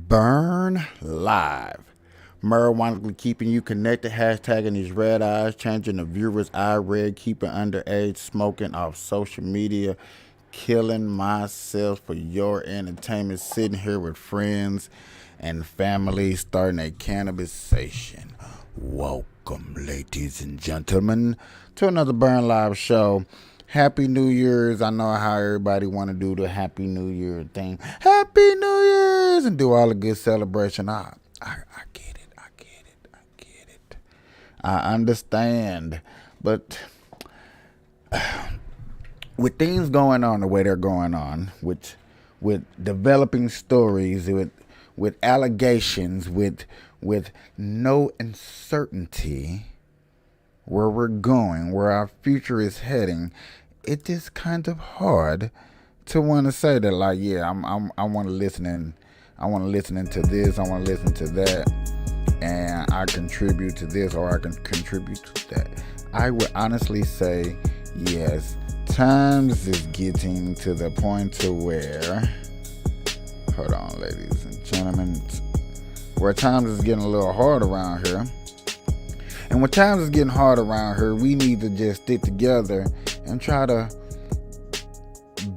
Burn Live. Marijuana keeping you connected, hashtagging these red eyes, changing the viewer's eye red, keeping underage smoking off social media, killing myself for your entertainment, sitting here with friends and family, starting a cannabisation. Welcome, ladies and gentlemen, to another Burn Live show. Happy New Year's. I know how everybody want to do the Happy New Year thing. Happy New Year's and do all the good celebration. I get it. I get it. I get it. I understand. But with things going on the way they're going on, with developing stories, with allegations, with no uncertainty where we're going, where our future is heading, it is kind of hard to want to say that, like, yeah, I want to listen into this, I want to listen to that, and I contribute to this or I can contribute to that. I would honestly say yes. Times is getting to the point to where, hold on, ladies and gentlemen, where times is getting a little hard around here. And when times is getting hard around here, we need to just stick together and try to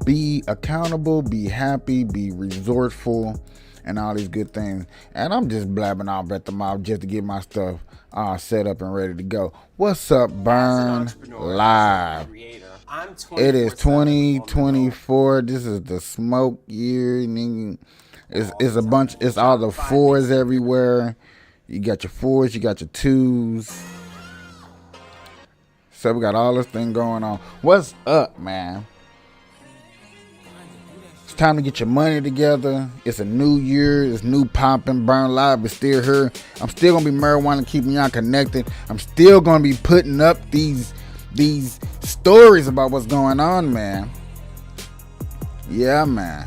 be accountable, be happy, be resourceful, and all these good things. And I'm just blabbing off at the mouth just to get my stuff set up and ready to go. What's up, Burn Live? It is 2024. This is the smoke year. It's a bunch. It's all the fours everywhere. You got your fours, you got your twos. So we got all this thing going on. What's up, man? It's time to get your money together. It's a new year. It's new popping. Burn Live is still here. I'm still gonna be marijuana keeping y'all connected. I'm still gonna be putting up these stories about what's going on, man. Yeah, man.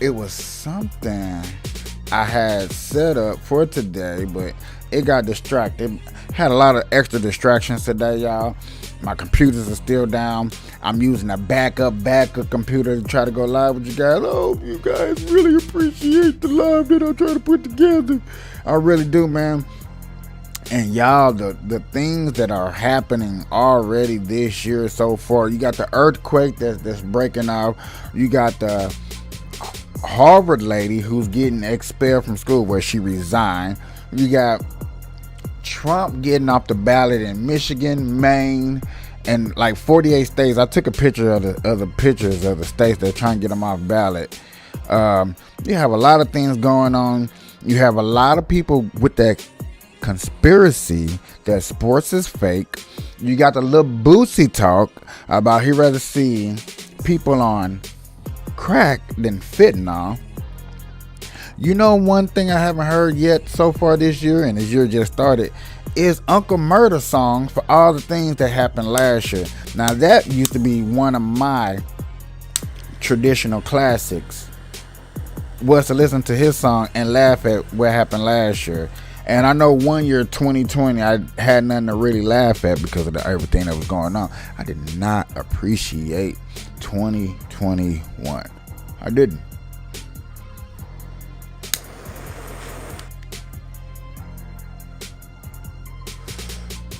It was something I had set up for today, but it got distracted. Had a lot of extra distractions today, y'all. My computers are still down. I'm using a backup computer to try to go live with you guys. I hope you guys really appreciate the live that I'm trying to put together. I really do, man. And y'all, the things that are happening already this year so far. You got the earthquake that's breaking off. You got the Harvard lady who's getting expelled from school where she resigned. You got Trump getting off the ballot in Michigan, Maine, and like 48 states. I took a picture of the pictures of the states that are trying to get them off ballot. You have a lot of things going on. You have a lot of people with that conspiracy that sports is fake. You got the little Boosie talk about he'd rather see people on crack than fentanyl. You know, one thing I haven't heard yet so far this year, and this year just started, is Uncle Murder song for all the things that happened last year. Now that used to be one of my traditional classics, was to listen to his song and laugh at what happened last year. And I know one year, 2020, I had nothing to really laugh at because of everything that was going on. I did not appreciate 2021. I didn't.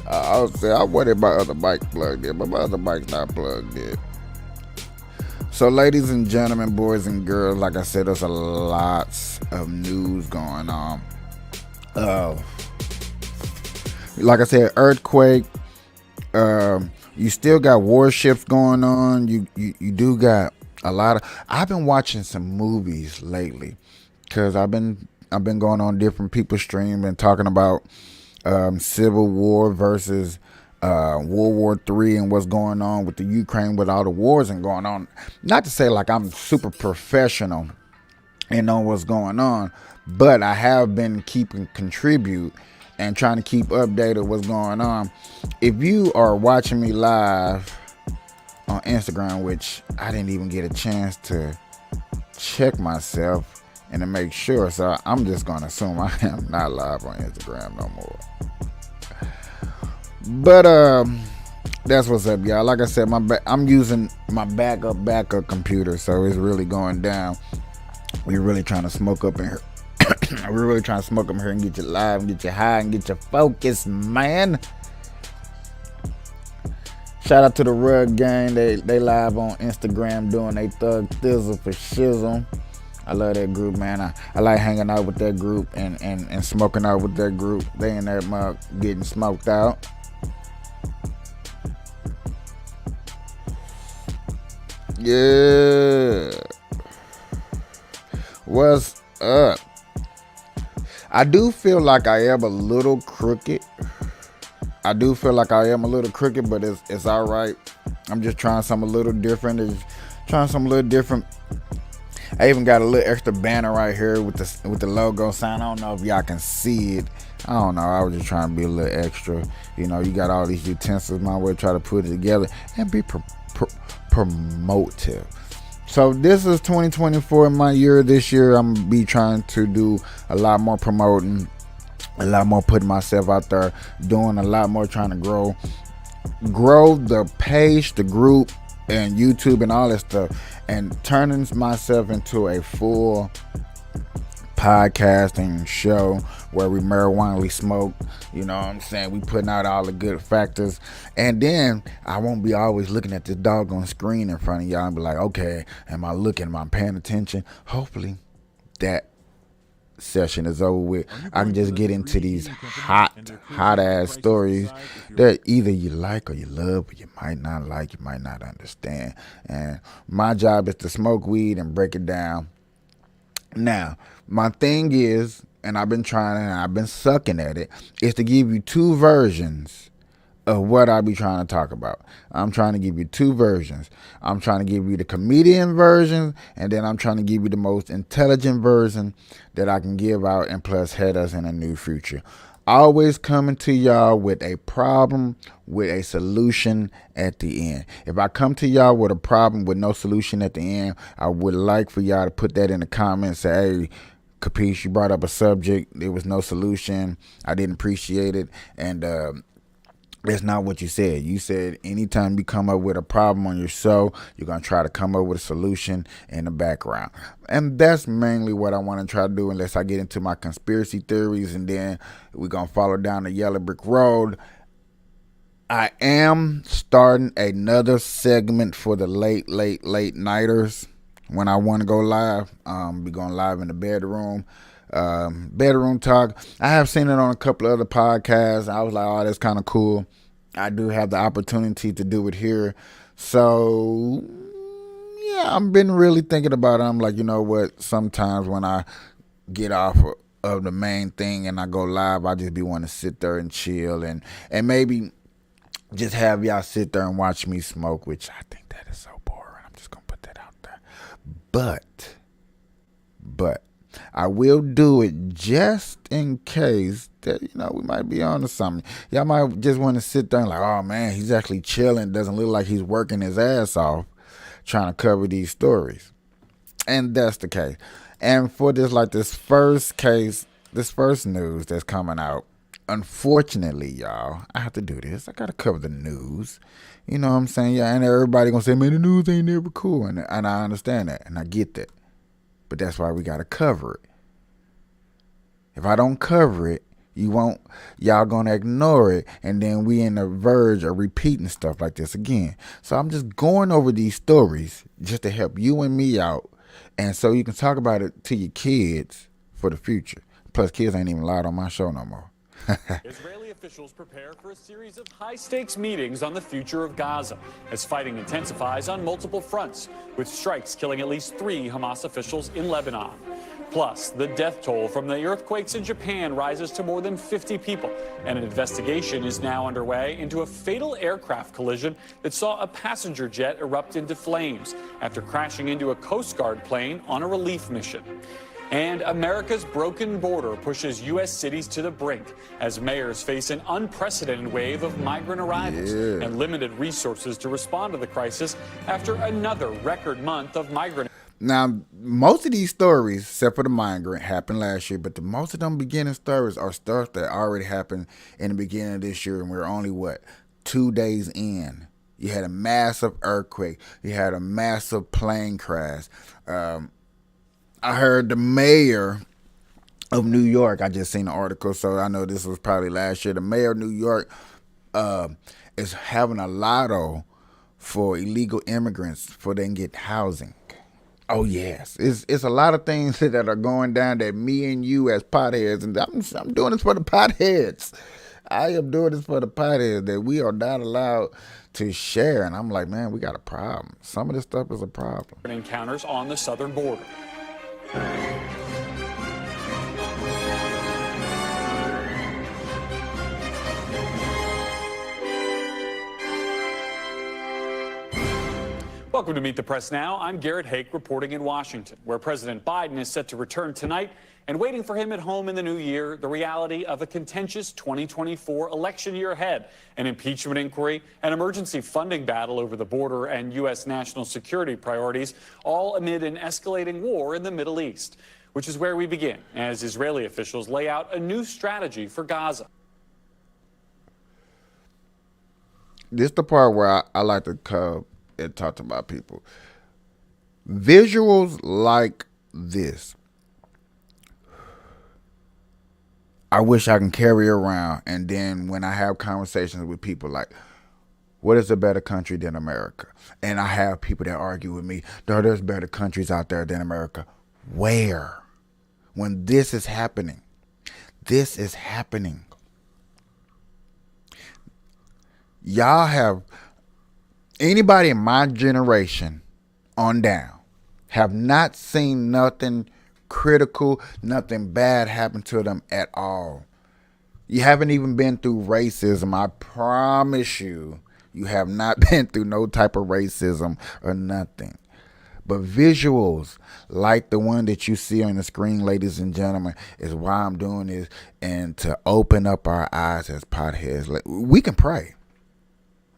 I'll say I wanted my other mic plugged in, but my other mic's not plugged in. So, ladies and gentlemen, boys and girls, like I said, there's a lots of news going on. Like I said, earthquake. You still got warships going on. You do got a lot of. I've been watching some movies lately because I've been going on different people's stream and talking about Civil War versus World War III and what's going on with the Ukraine with all the wars and going on. Not to say like I'm super professional and know what's going on, but I have been keeping contribute and trying to keep updated what's going on. If you are watching me live on Instagram, which I didn't even get a chance to check myself and to make sure, so I'm just gonna assume I am not live on Instagram no more. But that's what's up, y'all. Like I said, I'm using my backup computer, so it's really going down. we're really trying to smoke up in here. We're really trying to smoke up here and get you live and get you high and get you focused, man. Shout out to the Rug Gang. They live on Instagram doing they thug thizzle for shizzle. I love that group, man. I like hanging out with that group and smoking out with that group. They in that mug getting smoked out. Yeah. What's up? I do feel like I am a little crooked. But it's all right. I'm just trying something a little different. I even got a little extra banner right here with the logo sign. I don't know if y'all can see it. I don't know. I was just trying to be a little extra. You know, you got all these utensils. My way to try to put it together and be promotive. So this is 2024, my year. This year I'm gonna be trying to do a lot more promoting, a lot more putting myself out there, doing a lot more trying to grow the page, the group, and YouTube and all that stuff, and turning myself into a full podcasting show where we marijuana smoke. You know what I'm saying? We putting out all the good factors, and then I won't be always looking at this doggone screen in front of y'all and be like, okay, am I paying attention? Hopefully that session is over with. I can just get into these hot ass stories that either you like or you love, but you might not like, you might not understand. And my job is to smoke weed and break it down. Now, my thing is, and I've been trying and I've been sucking at it, is to give you two versions of what I be trying to talk about. I'm trying to give you two versions. I'm trying to give you the comedian version, and then I'm trying to give you the most intelligent version that I can give out, and plus head us in a new future. Always coming to y'all with a problem, with a solution at the end. If I come to y'all with a problem with no solution at the end, I would like for y'all to put that in the comments. Say, hey, Capiche, you brought up a subject, there was no solution, I didn't appreciate it, and that's not what you said. You said anytime you come up with a problem on your show, you're going to try to come up with a solution in the background. And that's mainly what I want to try to do, unless I get into my conspiracy theories, and then we're going to follow down the yellow brick road. I am starting another segment for the late nighters when I want to go live. Be going live in the bedroom. Bedroom talk. I have seen it on a couple of other podcasts. I was like, oh, that's kind of cool. I do have the opportunity to do it here. So yeah, I've been really thinking about it. I'm like, you know what, sometimes when I get off of the main thing and I go live, I just be want to sit there and chill and maybe just have y'all sit there and watch me smoke, which I think that is so boring. I'm just gonna put that out there. But I will do it just in case that, you know, we might be on to something. Y'all might just want to sit there and like, oh man, he's actually chilling. Doesn't look like he's working his ass off trying to cover these stories. And that's the case. And for this first news that's coming out, unfortunately, y'all, I have to do this. I got to cover the news. You know what I'm saying? Yeah, and everybody going to say, man, the news ain't never cool. And I understand that. And I get that. But that's why we got to cover it. If I don't cover it, y'all gonna ignore it, and then we in the verge of repeating stuff like this again. So I'm just going over these stories just to help you and me out, and so you can talk about it to your kids for the future. Plus, kids ain't even allowed on my show no more. Israeli officials prepare for a series of high-stakes meetings on the future of Gaza as fighting intensifies on multiple fronts, with strikes killing at least 3 Hamas officials in Lebanon. Plus, the death toll from the earthquakes in Japan rises to more than 50 people, and an investigation is now underway into a fatal aircraft collision that saw a passenger jet erupt into flames after crashing into a Coast Guard plane on a relief mission. And America's broken border pushes U.S. cities to the brink as mayors face an unprecedented wave of migrant arrivals and limited resources to respond to the crisis after another record month of migrant. Now, most of these stories, except for the migrant, happened last year, but most of them beginning stories are stuff that already happened in the beginning of this year, and we're only, 2 days in. You had a massive earthquake. You had a massive plane crash. I heard the mayor of New York. I just seen the article, so I know this was probably last year. The mayor of New York uh, is having a lotto for illegal immigrants for they can get housing. Oh yes, it's a lot of things that are going down that me and you as potheads, and I'm doing this for the potheads. I am doing this for the potheads that we are not allowed to share, and I'm like, man, we got a problem. Some of this stuff is a problem. Encounters on the southern border. Welcome to Meet the Press Now. I'm Garrett Hake reporting in Washington, where President Biden is set to return tonight, and waiting for him at home in the new year, the reality of a contentious 2024 election year ahead, an impeachment inquiry, an emergency funding battle over the border, and U.S. national security priorities, all amid an escalating war in the Middle East, which is where we begin, as Israeli officials lay out a new strategy for Gaza. This is the part where I like to come and talk to my people. Visuals like this, I wish I can carry around, and then when I have conversations with people like, what is a better country than America? And I have people that argue with me, there's better countries out there than America. Where? When this is happening. This is happening. Y'all have, anybody in my generation on down, have not seen nothing critical, nothing bad happen to them at all. You haven't even been through racism. I promise you, you have not been through no type of racism or nothing. But visuals like the one that you see on the screen, ladies and gentlemen, is why I'm doing this, and to open up our eyes as potheads. Like, we can pray.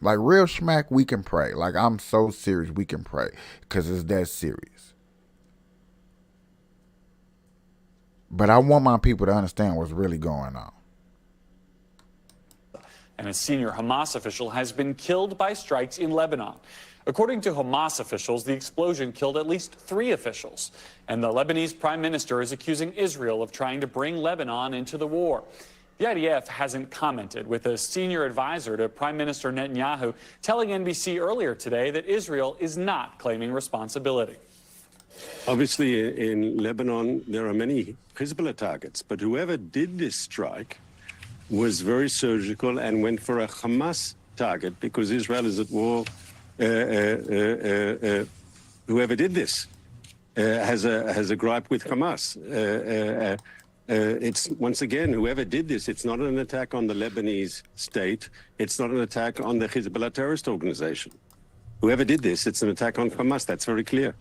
Like real smack, we can pray. Like, I'm so serious, we can pray, because it's that serious. But I want my people to understand what's really going on. And a senior Hamas official has been killed by strikes in Lebanon. According to Hamas officials, the explosion killed at least 3 officials. And the Lebanese prime minister is accusing Israel of trying to bring Lebanon into the war. The IDF hasn't commented, with a senior advisor to Prime Minister Netanyahu telling NBC earlier today that Israel is not claiming responsibility. Obviously, in Lebanon, there are many Hezbollah targets, but whoever did this strike was very surgical and went for a Hamas target because Israel is at war. Whoever did this has a gripe with Hamas. It's, once again, whoever did this, it's not an attack on the Lebanese state. It's not an attack on the Hezbollah terrorist organization. Whoever did this, it's an attack on Hamas. That's very clear.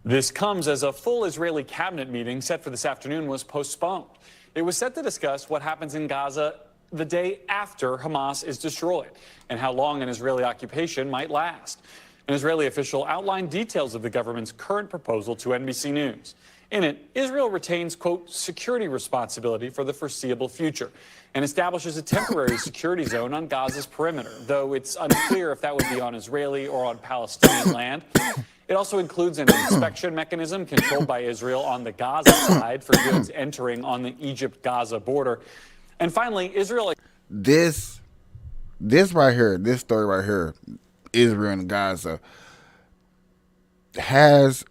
This comes as a full Israeli cabinet meeting set for this afternoon was postponed. It was set to discuss what happens in Gaza the day after Hamas is destroyed and how long an Israeli occupation might last. An Israeli official outlined details of the government's current proposal to NBC News. In it, Israel retains, quote, security responsibility for the foreseeable future and establishes a temporary security zone on Gaza's perimeter, though it's unclear if that would be on Israeli or on Palestinian land. It also includes an inspection mechanism controlled by Israel on the Gaza side for goods entering on the Egypt-Gaza border. And finally, Israel... This right here, this story right here, Israel and Gaza, has...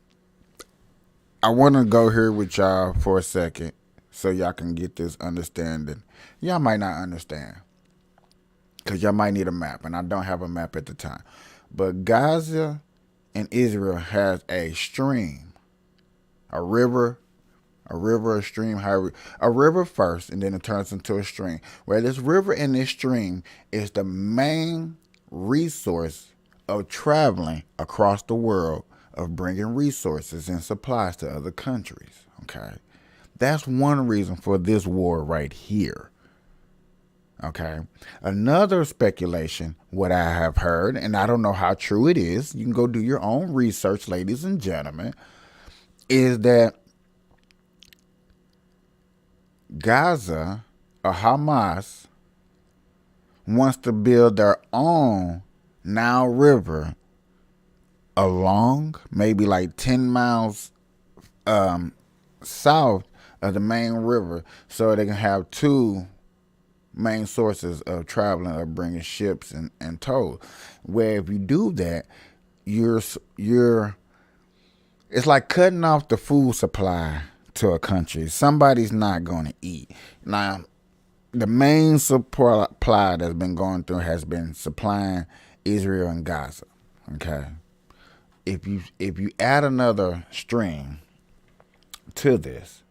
I want to go here with y'all for a second so y'all can get this understanding. Y'all might not understand because y'all might need a map, and I don't have a map at the time. But Gaza and Israel has a stream, a river, a stream, a river first, and then it turns into a stream. Where this river and this stream is the main resource of traveling across the world, of bringing resources and supplies to other countries, okay? That's one reason for this war right here, okay? Another speculation, what I have heard, and I don't know how true it is, you can go do your own research, ladies and gentlemen, is that Gaza, or Hamas, wants to build their own Nile River along, maybe like 10 miles south of the main river, so they can have two main sources of traveling or bringing ships and tow. Where if you do that, you're it's like cutting off the food supply to a country. Somebody's not going to eat. Now, the main supply that's been going through has been supplying Israel and Gaza. Okay, if you add another string to this,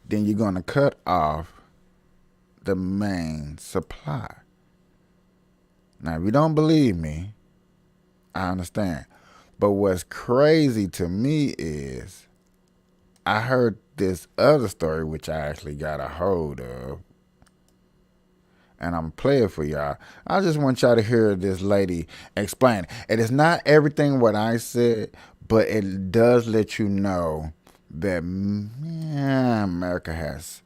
then you're going to cut off the main supply. Now, if you don't believe me, I understand. But what's crazy to me is I heard this other story, which I actually got a hold of, and I'm playing for y'all. I just want y'all to hear this lady explain. It is not everything what I said, but it does let you know that America has,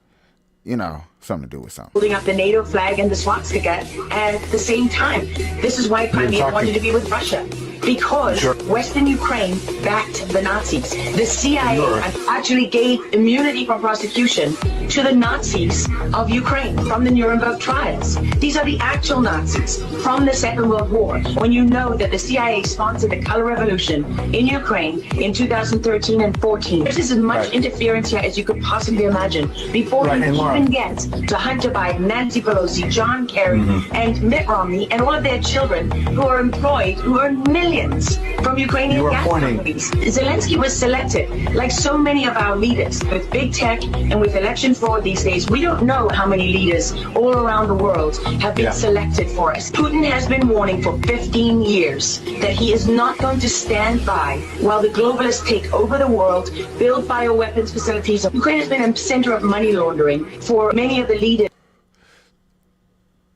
something to do with something. Holding up the NATO flag and the swastika at the same time. This is why Crimea wanted to be with Russia. Because Western Ukraine backed the Nazis. The CIA actually gave immunity from prosecution to the Nazis of Ukraine from the Nuremberg trials. These are the actual Nazis from the Second World War. When you know that the CIA sponsored the Color Revolution in Ukraine in 2013 and 14. This is as much interference here as you could possibly imagine. Before you even get to Hunter Biden, Nancy Pelosi, John Kerry, and Mitt Romney, and all of their children who are employed, who earn millions from Ukrainian gas companies. Zelensky was selected, like so many of our leaders, with big tech and with election fraud these days. We don't know how many leaders all around the world have been selected for us. Putin has been warning for 15 years that he is not going to stand by while the globalists take over the world, build bioweapons facilities. Ukraine has been a center of money laundering for many of the leaders.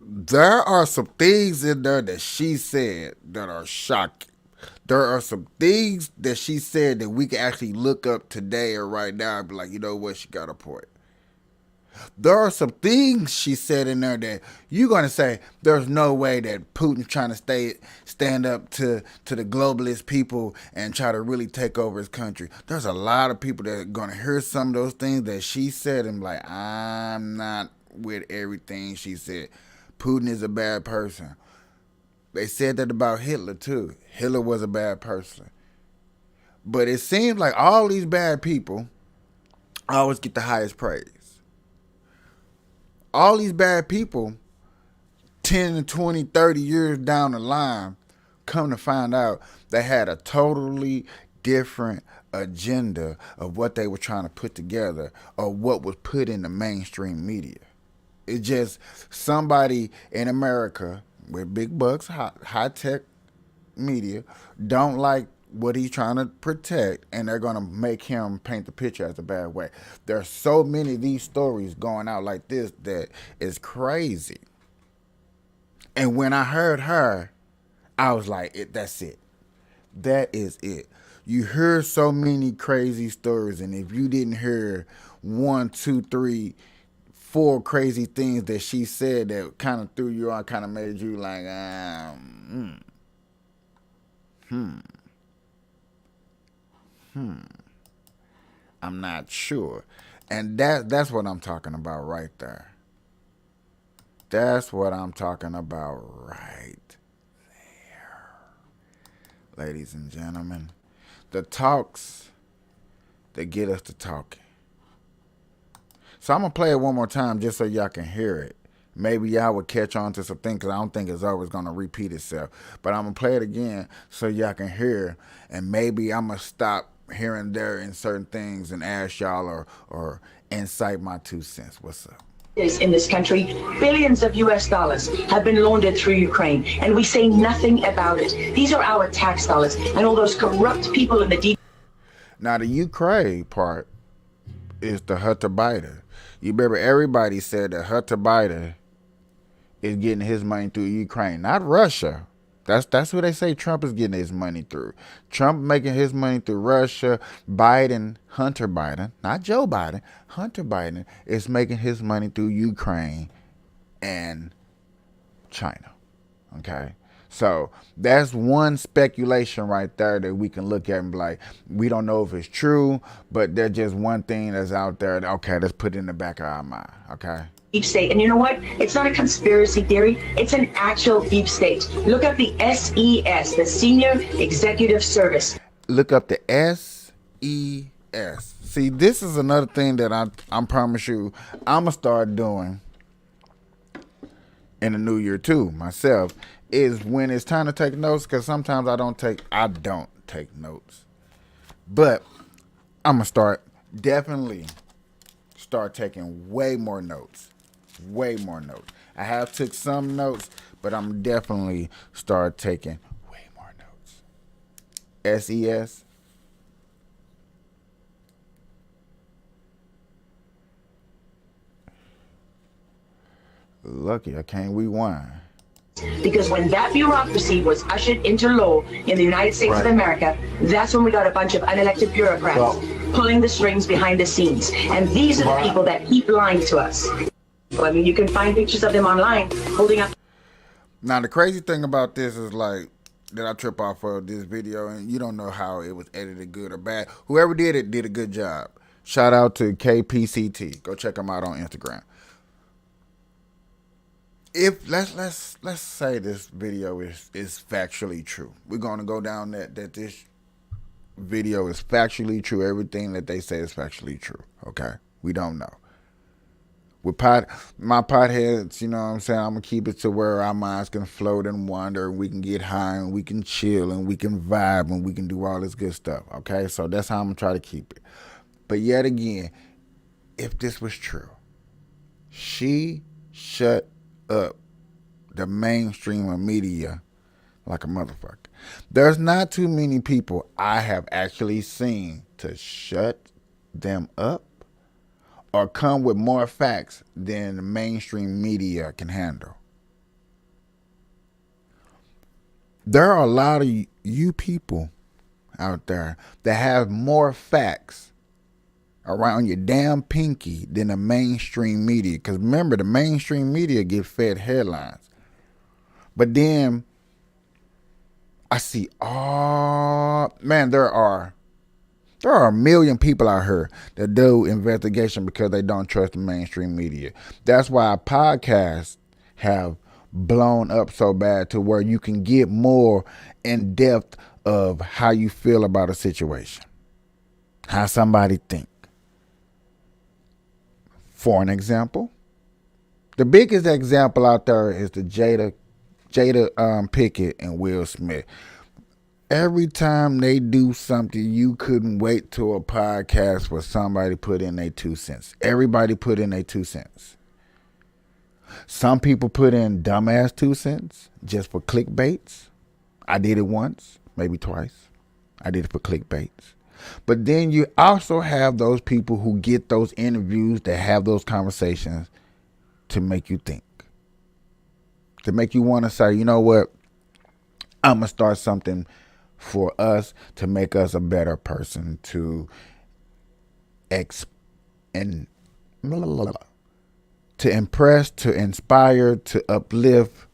There are some things in there that she said that are shocking. There are some things that she said that we can actually look up today or right now and be like, you know what, she got a point. There are some things she said in there that you're going to say, there's no way that Putin's trying to stand up to the globalist people and try to really take over his country. There's a lot of people that are going to hear some of those things that she said and be like, I'm not with everything she said. Putin is a bad person. They said that about Hitler too. Hitler was a bad person. But it seems like all these bad people always get the highest praise. All these bad people, 10, 20, 30 years down the line, come to find out they had a totally different agenda of what they were trying to put together or what was put in the mainstream media. It's just somebody in America with big bucks, high-tech media, don't like what he's trying to protect, and they're going to make him paint the picture as a bad way. There are so many of these stories going out like this that is crazy. And when I heard her, I was like, that's it. That is it. You hear so many crazy stories, and if you didn't hear 1, 2, 3, 4 crazy things that she said that kind of threw you on, kind of made you like, I'm not sure. And that's what I'm talking about right there. That's what I'm talking about right there. Ladies and gentlemen, the talks that get us to talking. So I'm going to play it one more time just so y'all can hear it. Maybe y'all would catch on to some things because I don't think it's always going to repeat itself. But I'm going to play it again so y'all can hear. And maybe I'm going to stop here and there in certain things and ask y'all or incite my 2 cents. What's up? In this country, billions of US dollars have been laundered through Ukraine, and we say nothing about it. These are our tax dollars, and all those corrupt people in the deep. Now, the Ukraine part is the Hunter Biden. You remember everybody said that Hunter Biden is getting his money through Ukraine, not Russia. That's who they say Trump is getting his money through. Trump making his money through Russia. Biden, Hunter Biden, not Joe Biden, Hunter Biden is making his money through Ukraine and China. Okay? So that's one speculation right there that we can look at and be like, we don't know if it's true, but there's just one thing that's out there. Okay, let's put it in the back of our mind. Okay. Deep state. And you know what? It's not a conspiracy theory. It's an actual deep state. Look up the SES, the Senior Executive Service. Look up the SES. See, this is another thing that I promise you I'm going to start doing in the new year too, myself, is when it's time to take notes, because sometimes I don't take notes. But I'm going to definitely start taking way more notes. Way more notes. I have took some notes, but I'm definitely start taking way more notes. SES. Lucky I can't rewind. Because when that bureaucracy was ushered into law in the United States of America, that's when we got a bunch of unelected bureaucrats pulling the strings behind the scenes. And these are the people that keep lying to us. I mean, you can find pictures of them online holding up. Now, the crazy thing about this is like that I trip off of this video, and you don't know how it was edited, good or bad. Whoever did it did a good job. Shout out to KPCT. Go check them out on Instagram. If let's say this video is factually true, we're gonna go down that this video is factually true. Everything that they say is factually true. Okay, we don't know. With my potheads, you know what I'm saying, I'm gonna keep it to where our minds can float and wander, and we can get high, and we can chill, and we can vibe, and we can do all this good stuff. Okay, so that's how I'm gonna try to keep it. But yet again, if this was true, she shut up the mainstream of media like a motherfucker. There's not too many people I have actually seen to shut them up or come with more facts than the mainstream media can handle. There are a lot of you people out there that have more facts around your damn pinky than the mainstream media. Because remember, the mainstream media get fed headlines. But then I see, man, there are a million people out here that do investigation because they don't trust the mainstream media. That's why podcasts have blown up so bad to where you can get more in depth of how you feel about a situation, how somebody think. For an example, the biggest example out there is the Jada Pinkett and Will Smith. Every time they do something, you couldn't wait till a podcast for somebody put in their 2 cents. Everybody put in their 2 cents. Some people put in dumbass 2 cents just for clickbaits. I did it once, maybe twice. I did it for clickbaits. But then you also have those people who get those interviews, that have those conversations to make you think. To make you want to say, you know what? I'm going to start something for us to make us a better person, to impress, to inspire, to uplift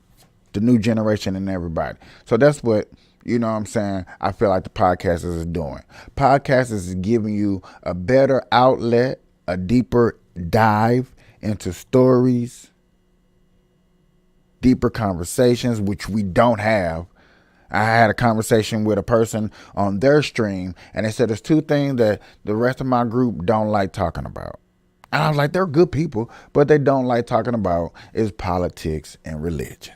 the new generation and everybody. So that's what, you know what I'm saying, I feel like the podcast is doing. Podcast is giving you a better outlet, a deeper dive into stories, deeper conversations, which we don't have. I had a conversation with a person on their stream, and they said there's two things that the rest of my group don't like talking about. And I was like, they're good people, but they don't like talking about is politics and religion.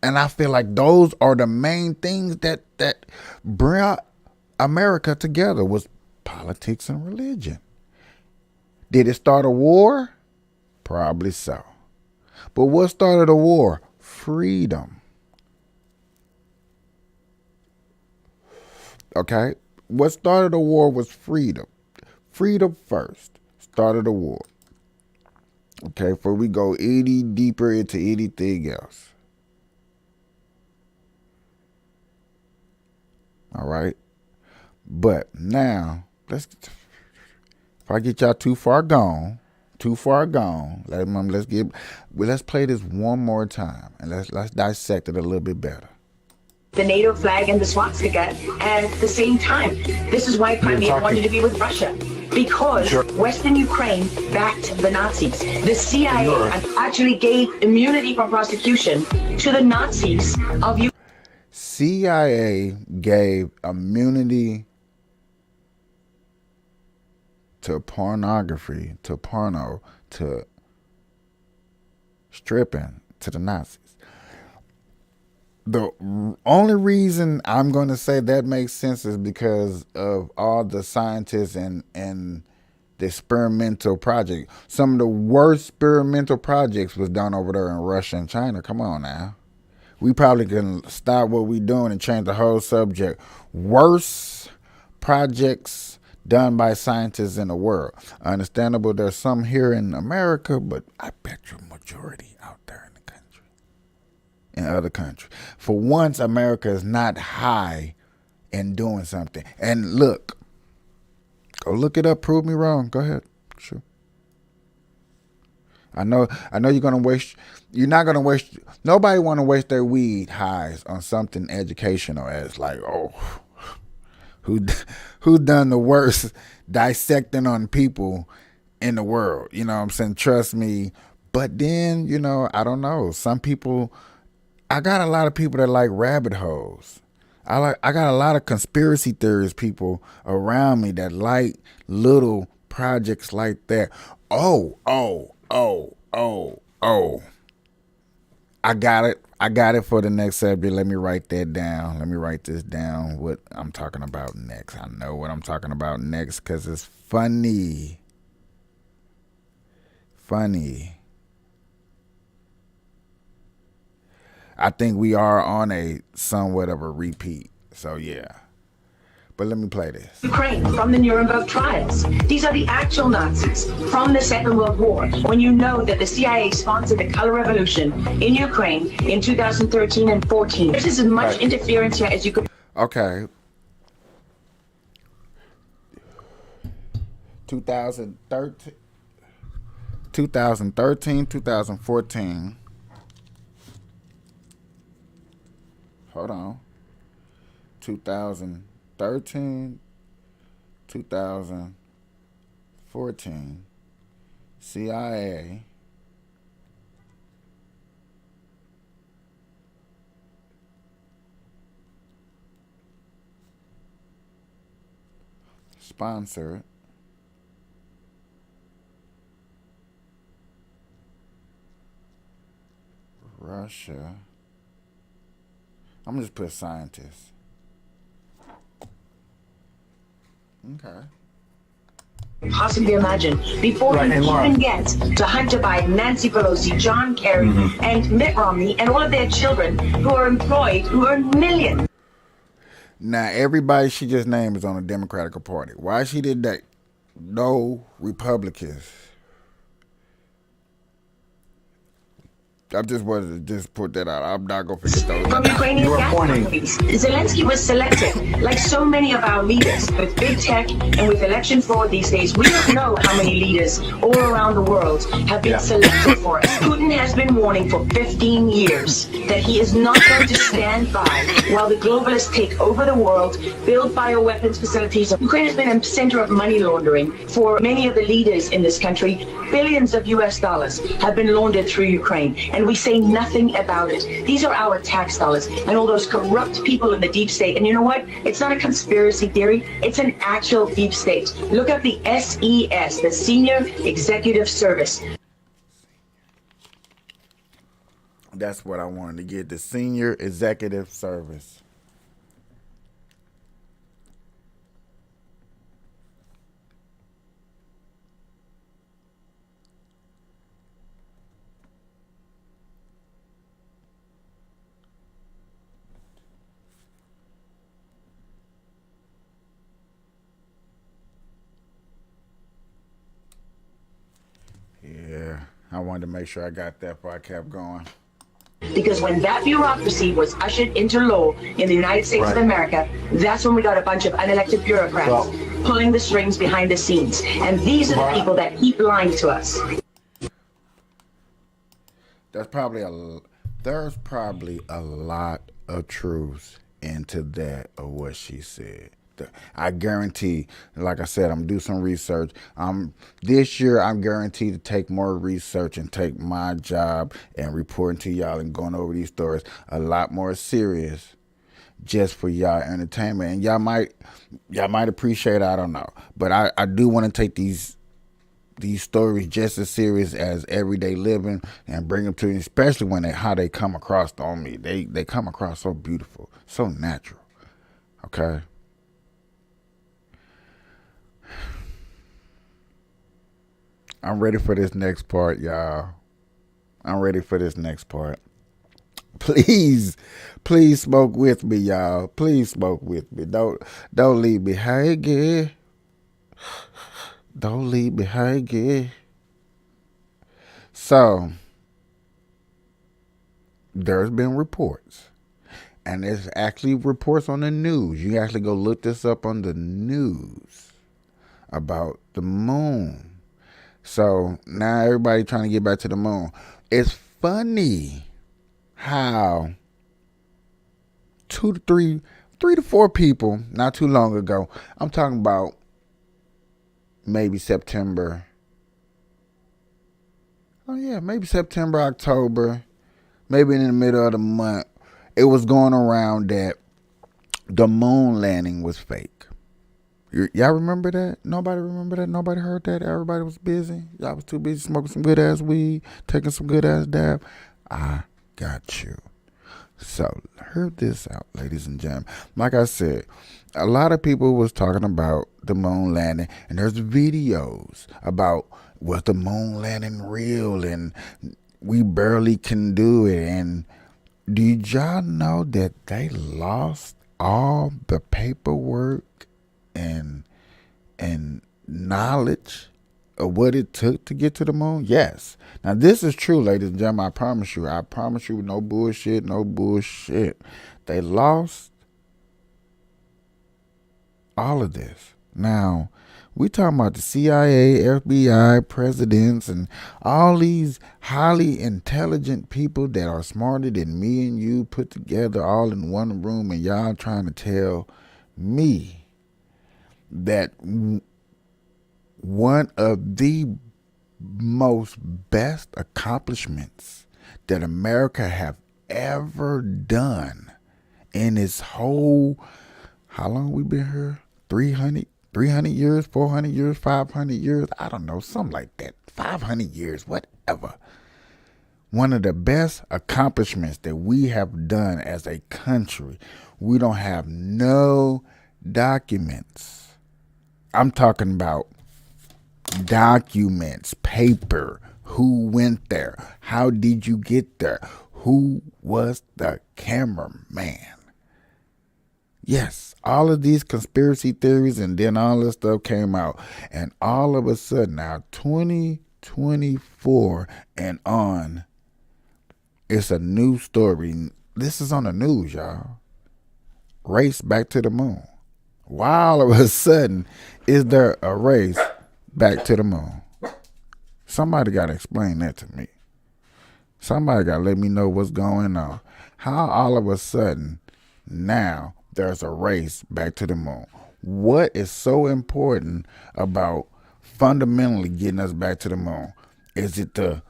And I feel like those are the main things that brought America together, was politics and religion. Did it start a war? Probably so. But what started a war? Freedom. Okay? What started a war was freedom. Freedom first started a war. Okay? Before we go any deeper into anything else. All right? But now, if I get y'all too far gone, Too far gone. Let's play this one more time and let's dissect it a little bit better. The NATO flag and the swastika, and at the same time, this is why Crimea wanted to be with Russia. Because Western Ukraine backed the Nazis. The CIA actually gave immunity from prosecution to the Nazis of Ukraine. CIA gave immunity to pornography, to porno, to stripping, to the Nazis. The only reason I'm going to say that makes sense is because of all the scientists and the experimental project. Some of the worst experimental projects was done over there in Russia and China. Come on now. We probably can stop what we doing and change the whole subject. Worst projects done by scientists in the world. Understandable, there's some here in America, but I bet you majority out there in the country, in other countries. For once, America is not high in doing something. And look, go look it up. Prove me wrong. Go ahead. Sure. I know you're gonna waste. You're not gonna waste. Nobody want to waste their weed highs on something educational as like, oh, who done the worst dissecting on people in the world? You know what I'm saying? Trust me. But then, you know, I don't know. Some people, I got a lot of people that like rabbit holes. I got a lot of conspiracy theorist people around me that like little projects like that. Oh. I got it for the next subject. Let me write that down. Let me write this down, what I'm talking about next. I know what I'm talking about next because it's funny. I think we are on a somewhat of a repeat. So, yeah. But let me play this. Ukraine from the Nuremberg trials. These are the actual Nazis from the Second World War. When you know that the CIA sponsored the color revolution in Ukraine in 2013 and 14. This is as much interference here as you could. Okay. 2013, 2014. Hold on. 2013, 2014, CIA sponsored Russia. I'm gonna just put scientists. Okay. Possibly imagine before you even get to Hunter Biden, Nancy Pelosi, John Kerry, and Mitt Romney, and all of their children who are employed, who earn millions. Now, everybody she just named is on the Democratic Party. Why she did that? No Republicans. I just wanted to just put that out. I'm not going to forget those. From Ukrainian gas companies. Zelensky was selected, like so many of our leaders, with big tech and with election fraud these days. We don't know how many leaders all around the world have been selected for us. Putin has been warning for 15 years that he is not going to stand by while the globalists take over the world, build bioweapons facilities. Ukraine has been a center of money laundering for many of the leaders in this country. Billions of US dollars have been laundered through Ukraine, and we say nothing about it. These are our tax dollars and all those corrupt people in the deep state. And you know what? It's not a conspiracy theory. It's an actual deep state. Look up the SES, the Senior Executive Service. That's what I wanted to get, the Senior Executive Service. Yeah, I wanted to make sure I got that before I kept going. Because when that bureaucracy was ushered into law in the United States of America, that's when we got a bunch of unelected bureaucrats pulling the strings behind the scenes. And these are the people that keep lying to us. There's probably a lot of truth into that of what she said. I guarantee, like I said, I'm gonna do some research. This year I'm guaranteed to take more research and take my job and reporting to y'all and going over these stories a lot more serious, just for y'all entertainment. And y'all might appreciate it, I don't know, but I do want to take these stories just as serious as everyday living and bring them to you, especially when how they come across on me. They come across so beautiful, so natural. Okay. I'm ready for this next part, y'all. I'm ready for this next part. Please smoke with me, y'all. Please smoke with me. Don't leave me hanging. Don't leave me hanging. So, there's been reports. And there's actually reports on the news. You actually go look this up on the news about the moon. So now everybody trying to get back to the moon. It's funny how 3 to 4 people not too long ago, I'm talking about maybe September. Oh yeah, maybe September, October, maybe in the middle of the month, it was going around that the moon landing was fake. Y'all remember that? Nobody remember that? Nobody heard that? Everybody was busy. Y'all was too busy smoking some good ass weed, taking some good ass dab. I got you. So, hear this out, ladies and gentlemen. Like I said, a lot of people was talking about the moon landing, and there's videos about, was the moon landing real, and we barely can do it. And did y'all know that they lost all the paperwork and knowledge of what it took to get to the moon? Yes. Now this is true, ladies and gentlemen. I promise you, no bullshit. They lost all of this. Now, we talking about the CIA, FBI, presidents, and all these highly intelligent people that are smarter than me and you put together all in one room, and y'all trying to tell me that one of the most best accomplishments that America have ever done in its whole, how long we been here? 300 years, 400 years, 500 years, I don't know, something like that. 500 years, whatever. One of the best accomplishments that we have done as a country, we don't have no documents. I'm talking about documents, paper, who went there, how did you get there, who was the cameraman. Yes, all of these conspiracy theories and then all this stuff came out. And all of a sudden now, 2024 and on, it's a new story. This is on the news, y'all. Race back to the moon. Why all of a sudden is there a race back to the moon? Somebody got to explain that to me. Somebody got to let me know what's going on. How all of a sudden now there's a race back to the moon? What is so important about fundamentally getting us back to the moon? Is it the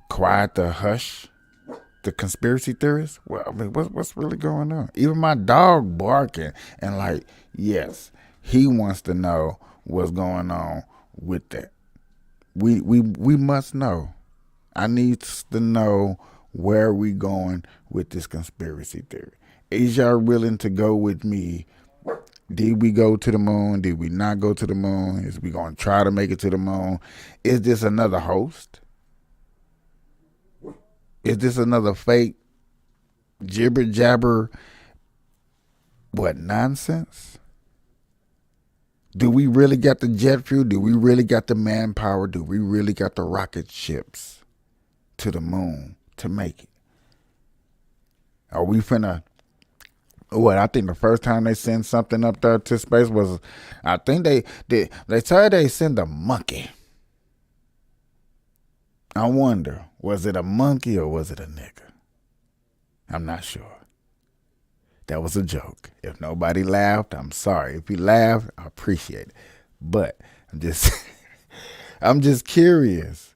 quiet, the hush, the conspiracy theorists? Well, I mean, what's really going on? Even my dog barking and like, yes, he wants to know what's going on with that. We must know. I need to know where we going with this conspiracy theory. Is y'all willing to go with me? Did we go to the moon? Did we not go to the moon? Is we going to try to make it to the moon? Is this another host? Is this another fake jibber jabber? What nonsense? Do we really got the jet fuel? Do we really got the manpower? Do we really got the rocket ships to the moon to make it? Are we finna? What I think the first time they sent something up there to space was, I think they said they sent a monkey. I wonder, was it a monkey or was it a nigger? I'm not sure. That was a joke. If nobody laughed, I'm sorry. If you laughed, I appreciate it. But I'm just curious.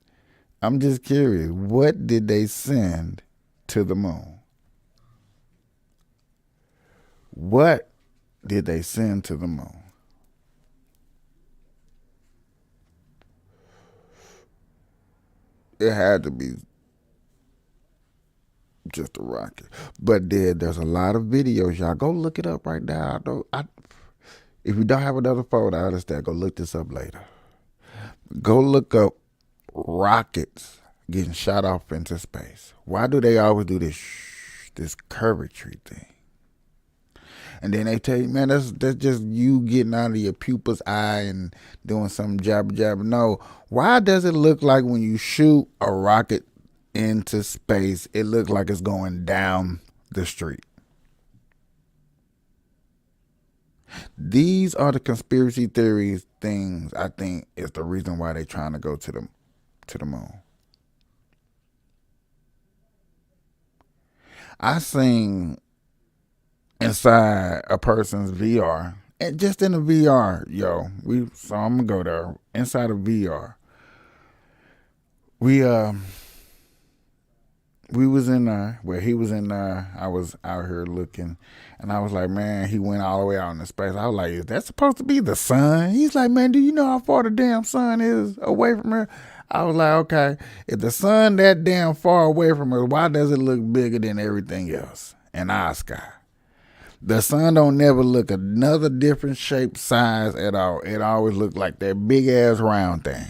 What did they send to the moon? What did they send to the moon? It had to be just a rocket. But there's a lot of videos. Y'all go look it up right now. If you don't have another phone, I understand. Go look this up later. Go look up rockets getting shot off into space. Why do they always do this curvatry thing? And then they tell you, man, that's just you getting out of your pupil's eye and doing some jabber. No. Why does it look like when you shoot a rocket into space, it looks like it's going down the street? These are the conspiracy theories things I think is the reason why they're trying to go to the moon. I seen inside a person's VR, and just in a VR, so I'm gonna go there. Inside of VR, we was in there, where he was in there, I was out here looking, and I was like, man, he went all the way out into space. I was like, is that supposed to be the sun? He's like, man, do you know how far the damn sun is away from here? I was like, okay, if the sun that damn far away from us, why does it look bigger than everything else in our sky? The sun don't never look another different shape, size at all. It always look like that big ass round thing,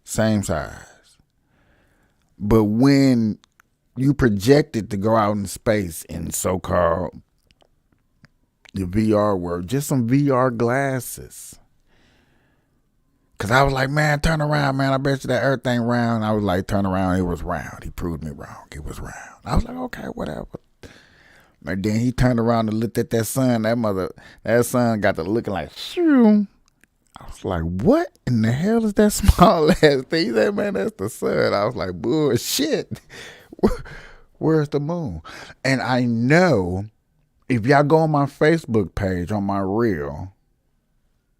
same size. But when you project it to go out in space in so-called the VR world, just some VR glasses. Cause I was like, man, turn around, man. I bet you that earth ain't round. I was like, turn around. It was round. He proved me wrong. It was round. I was like, okay, whatever. And then he turned around and looked at that sun. That sun got to looking like, shoo. I was like, what in the hell is that small ass thing? He said, man, that's the sun. I was like, bullshit. Where's the moon? And I know if y'all go on my Facebook page, on my reel,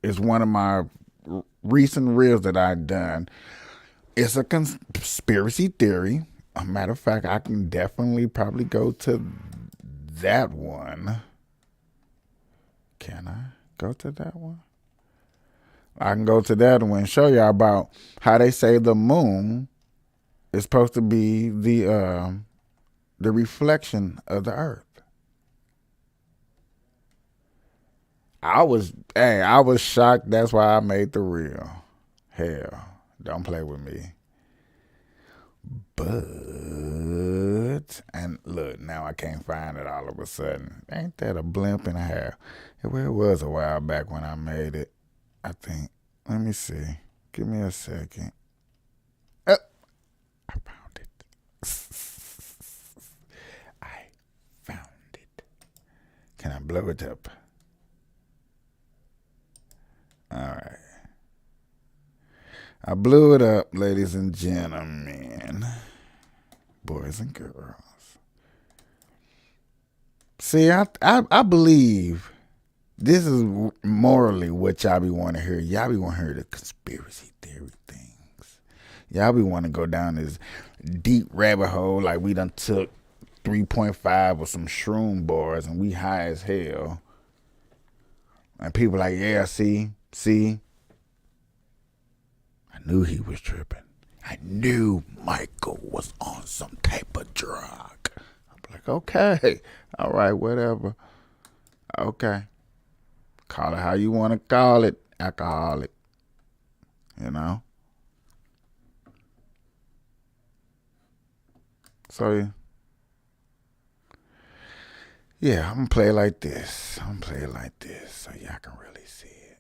it's one of my recent reels that I've done. It's a conspiracy theory. A matter of fact, I can definitely probably go to that one. Can I go to that one? I can go to that one and show y'all about how they say the moon is supposed to be the reflection of the earth. I was shocked. That's why I made the reel. Hell, don't play with me. But, and look, now I can't find it all of a sudden. Ain't that a blimp and a half? Well, it was a while back when I made it, I think. Let me see. Give me a second. I found it. I found it. Can I blow it up? All right. I blew it up, ladies and gentlemen, boys and girls. See, I believe this is morally what y'all be want to hear. Y'all be want to hear the conspiracy theory things. Y'all be want to go down this deep rabbit hole like we done took 3.5 with some shroom bars and we high as hell. And people like, yeah, see. I knew he was tripping. I knew Michael was on some type of drug. I'm like, okay, all right, whatever. Okay. Call it how you want to call it, alcoholic. You know? So, yeah, I'm going to play it like this. so y'all can really see it.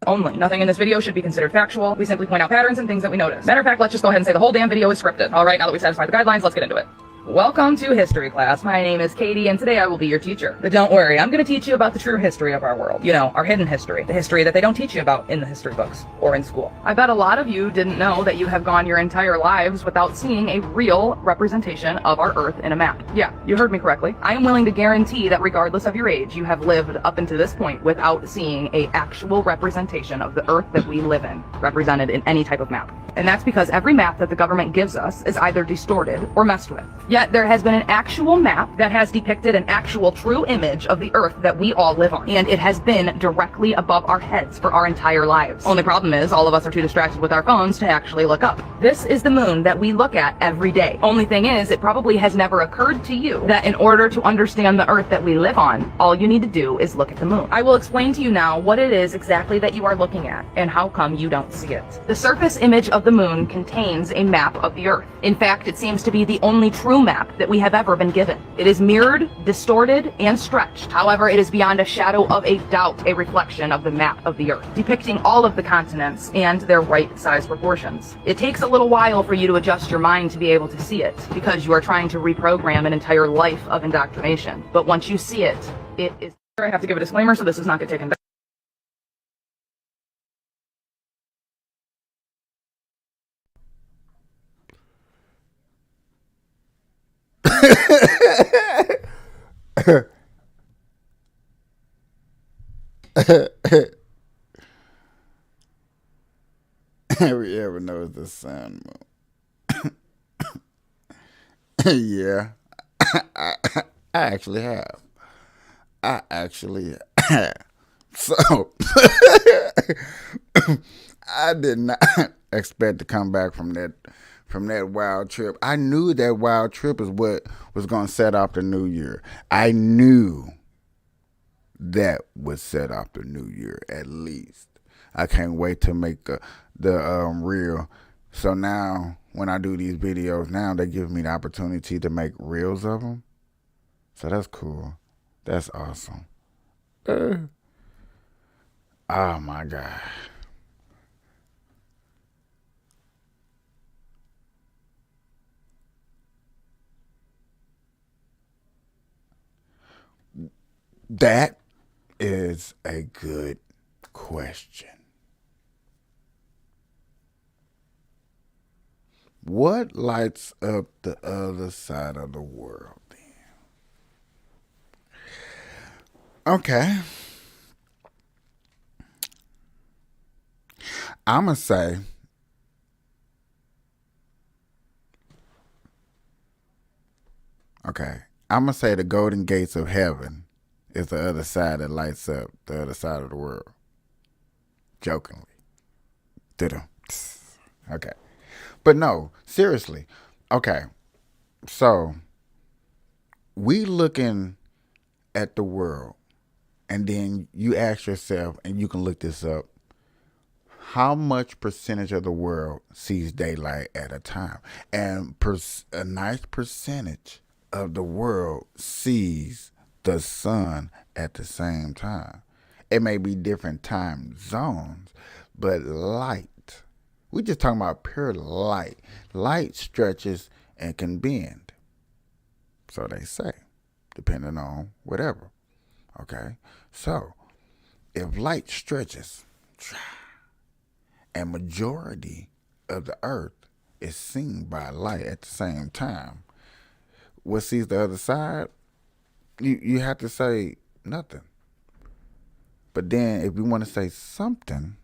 Only. Nothing in this video should be considered factual. We simply point out patterns and things that we notice. Matter of fact, let's just go ahead and say the whole damn video is scripted. All right, now that we've satisfied the guidelines, let's get into it. Welcome to history class. My name is Katie, and today I will be your teacher. But don't worry, I'm going to teach you about the true history of our world. You know, our hidden history. The history that they don't teach you about in the history books or in school. I bet a lot of you didn't know that you have gone your entire lives without seeing a real representation of our Earth in a map. Yeah, you heard me correctly. I am willing to guarantee that regardless of your age, you have lived up until this point without seeing a actual representation of the Earth that we live in, represented in any type of map. And that's because every map that the government gives us is either distorted or messed with. Yet there has been an actual map that has depicted an actual true image of the Earth that we all live on. And it has been directly above our heads for our entire lives. Only problem is all of us are too distracted with our phones to actually look up. This is the moon that we look at every day. Only thing is, it probably has never occurred to you that in order to understand the Earth that we live on, all you need to do is look at the moon. I will explain to you now what it is exactly that you are looking at and how come you don't see it. The surface image of the moon contains a map of the Earth. In fact, it seems to be the only true map that we have ever been given. It is mirrored, distorted, and stretched. However, it is beyond a shadow of a doubt a reflection of the map of the Earth, depicting all of the continents and their right size proportions. It takes a little while for you to adjust your mind to be able to see it, because you are trying to reprogram an entire life of indoctrination. But once you see it, it is... I have to give a disclaimer, so this does not get taken back. Every ever knows the sun moon. Yeah, I actually have. I actually have. So I did not expect to come back from that wild trip. I knew that wild trip is what was going to set off the new year. I knew that would set off the new year at least. I can't wait to make the reel. So now when I do these videos, now they give me the opportunity to make reels of them. So that's cool. That's awesome. Oh my God. That is a good question. What lights up the other side of the world then? Okay. I'm going to say the golden gates of heaven is the other side that lights up the other side of the world. Jokingly. Okay. But no, seriously. Okay. So, we looking at the world, and then you ask yourself, and you can look this up, how much percentage of the world sees daylight at a time? And a nice percentage of the world sees the sun at the same time. It may be different time zones, but light. We just talking about pure light. Light stretches and can bend. So they say, depending on whatever. Okay? So, if light stretches, and majority of the earth is seen by light at the same time, what sees the other side? You have to say nothing. But then if you want to say something,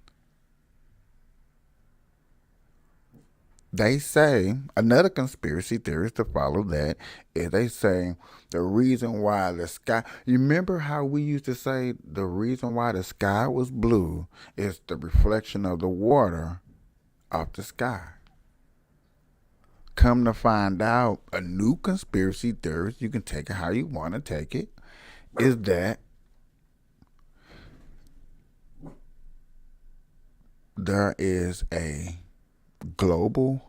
they say, another conspiracy theorist to follow that is they say the reason why the sky, you remember how we used to say the reason why the sky was blue is the reflection of the water off the sky. Come to find out, a new conspiracy theorist, you can take it how you want to take it, is that there is a global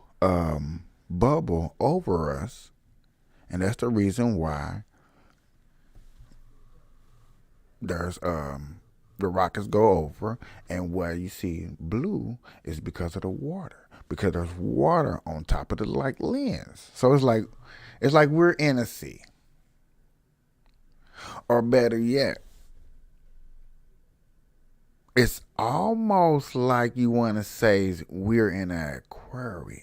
bubble over us, and that's the reason why there's the rockets go over, and where you see blue is because of the water, because there's water on top of the lens. So it's like It's like we're in a sea. Or better yet, it's almost like you want to say we're in an aquarium.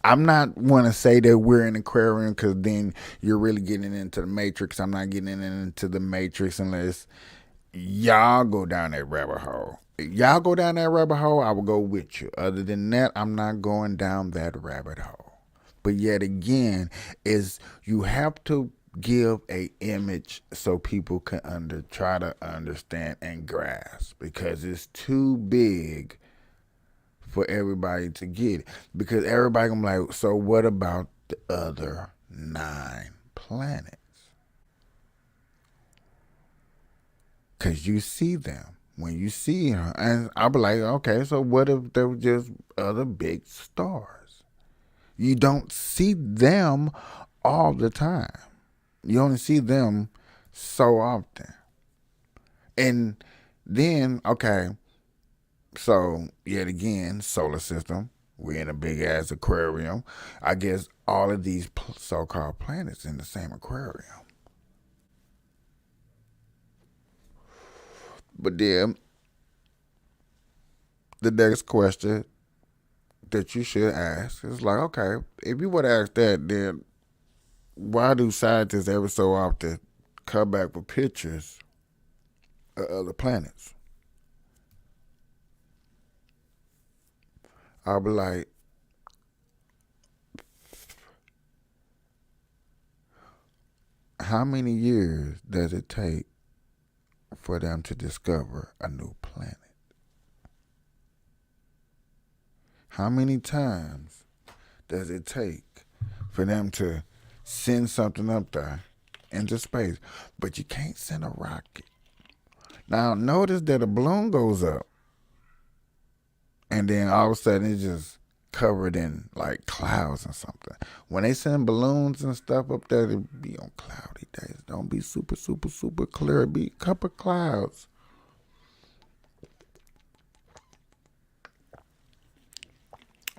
I'm not want to say that we're in an aquarium because then you're really getting into the Matrix. I'm not getting into the Matrix unless y'all go down that rabbit hole. If y'all go down that rabbit hole, I will go with you. Other than that, I'm not going down that rabbit hole. But yet again, is you have to give a image so people can try to understand and grasp, because it's too big for everybody to get it. Because everybody gonna be like, so what about the other 9 planets? Because you see them. When you see her, and I'll be like, okay, so what if there were just other big stars? You don't see them all the time. You only see them so often. And then, okay, so yet again, solar system, we're in a big ass aquarium. I guess all of these so-called planets in the same aquarium. But then, the next question that you should ask is like, okay, if you would ask that, then why do scientists ever so often come back with pictures of other planets? I'll be like, how many years does it take for them to discover a new planet? How many times does it take for them to send something up there into space? But you can't send a rocket. Now, notice that a balloon goes up, and then all of a sudden it's just covered in like clouds or something. When they send balloons and stuff up there, it be on cloudy days. Don't be super, super, super clear. It be a couple clouds.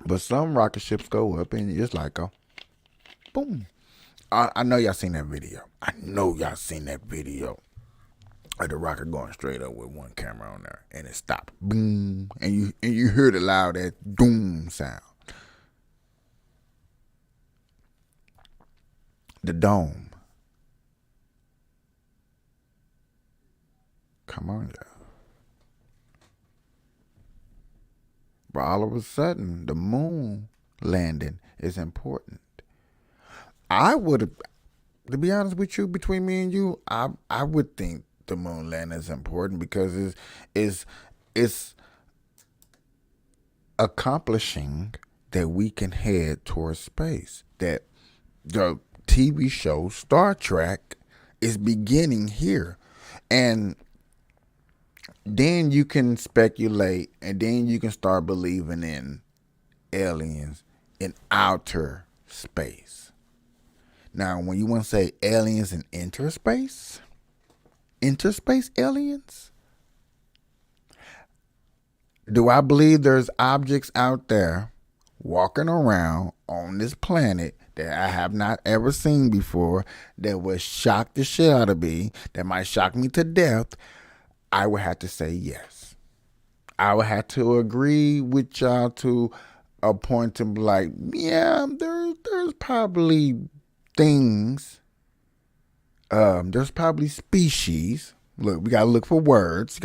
But some rocket ships go up and it's like a boom. I know y'all seen that video. I know y'all seen that video of the rocket going straight up with one camera on there, and it stopped. Boom. And you hear the loud that doom sound. The dome. Come on, y'all. But all of a sudden, the moon landing is important. I would have, to be honest with you, between me and you, I would think the moon landing is important because it's accomplishing that we can head towards space. That the TV show Star Trek is beginning here. And then you can speculate, and then you can start believing in aliens in outer space. Now, when you want to say aliens in interspace aliens, do I believe there's objects out there walking around on this planet that I have not ever seen before that would shock the shit out of me, that might shock me to death? I would have to say yes. I would have to agree with y'all to a point to be like, yeah, there's probably things. There's probably species. Look, we gotta look for words.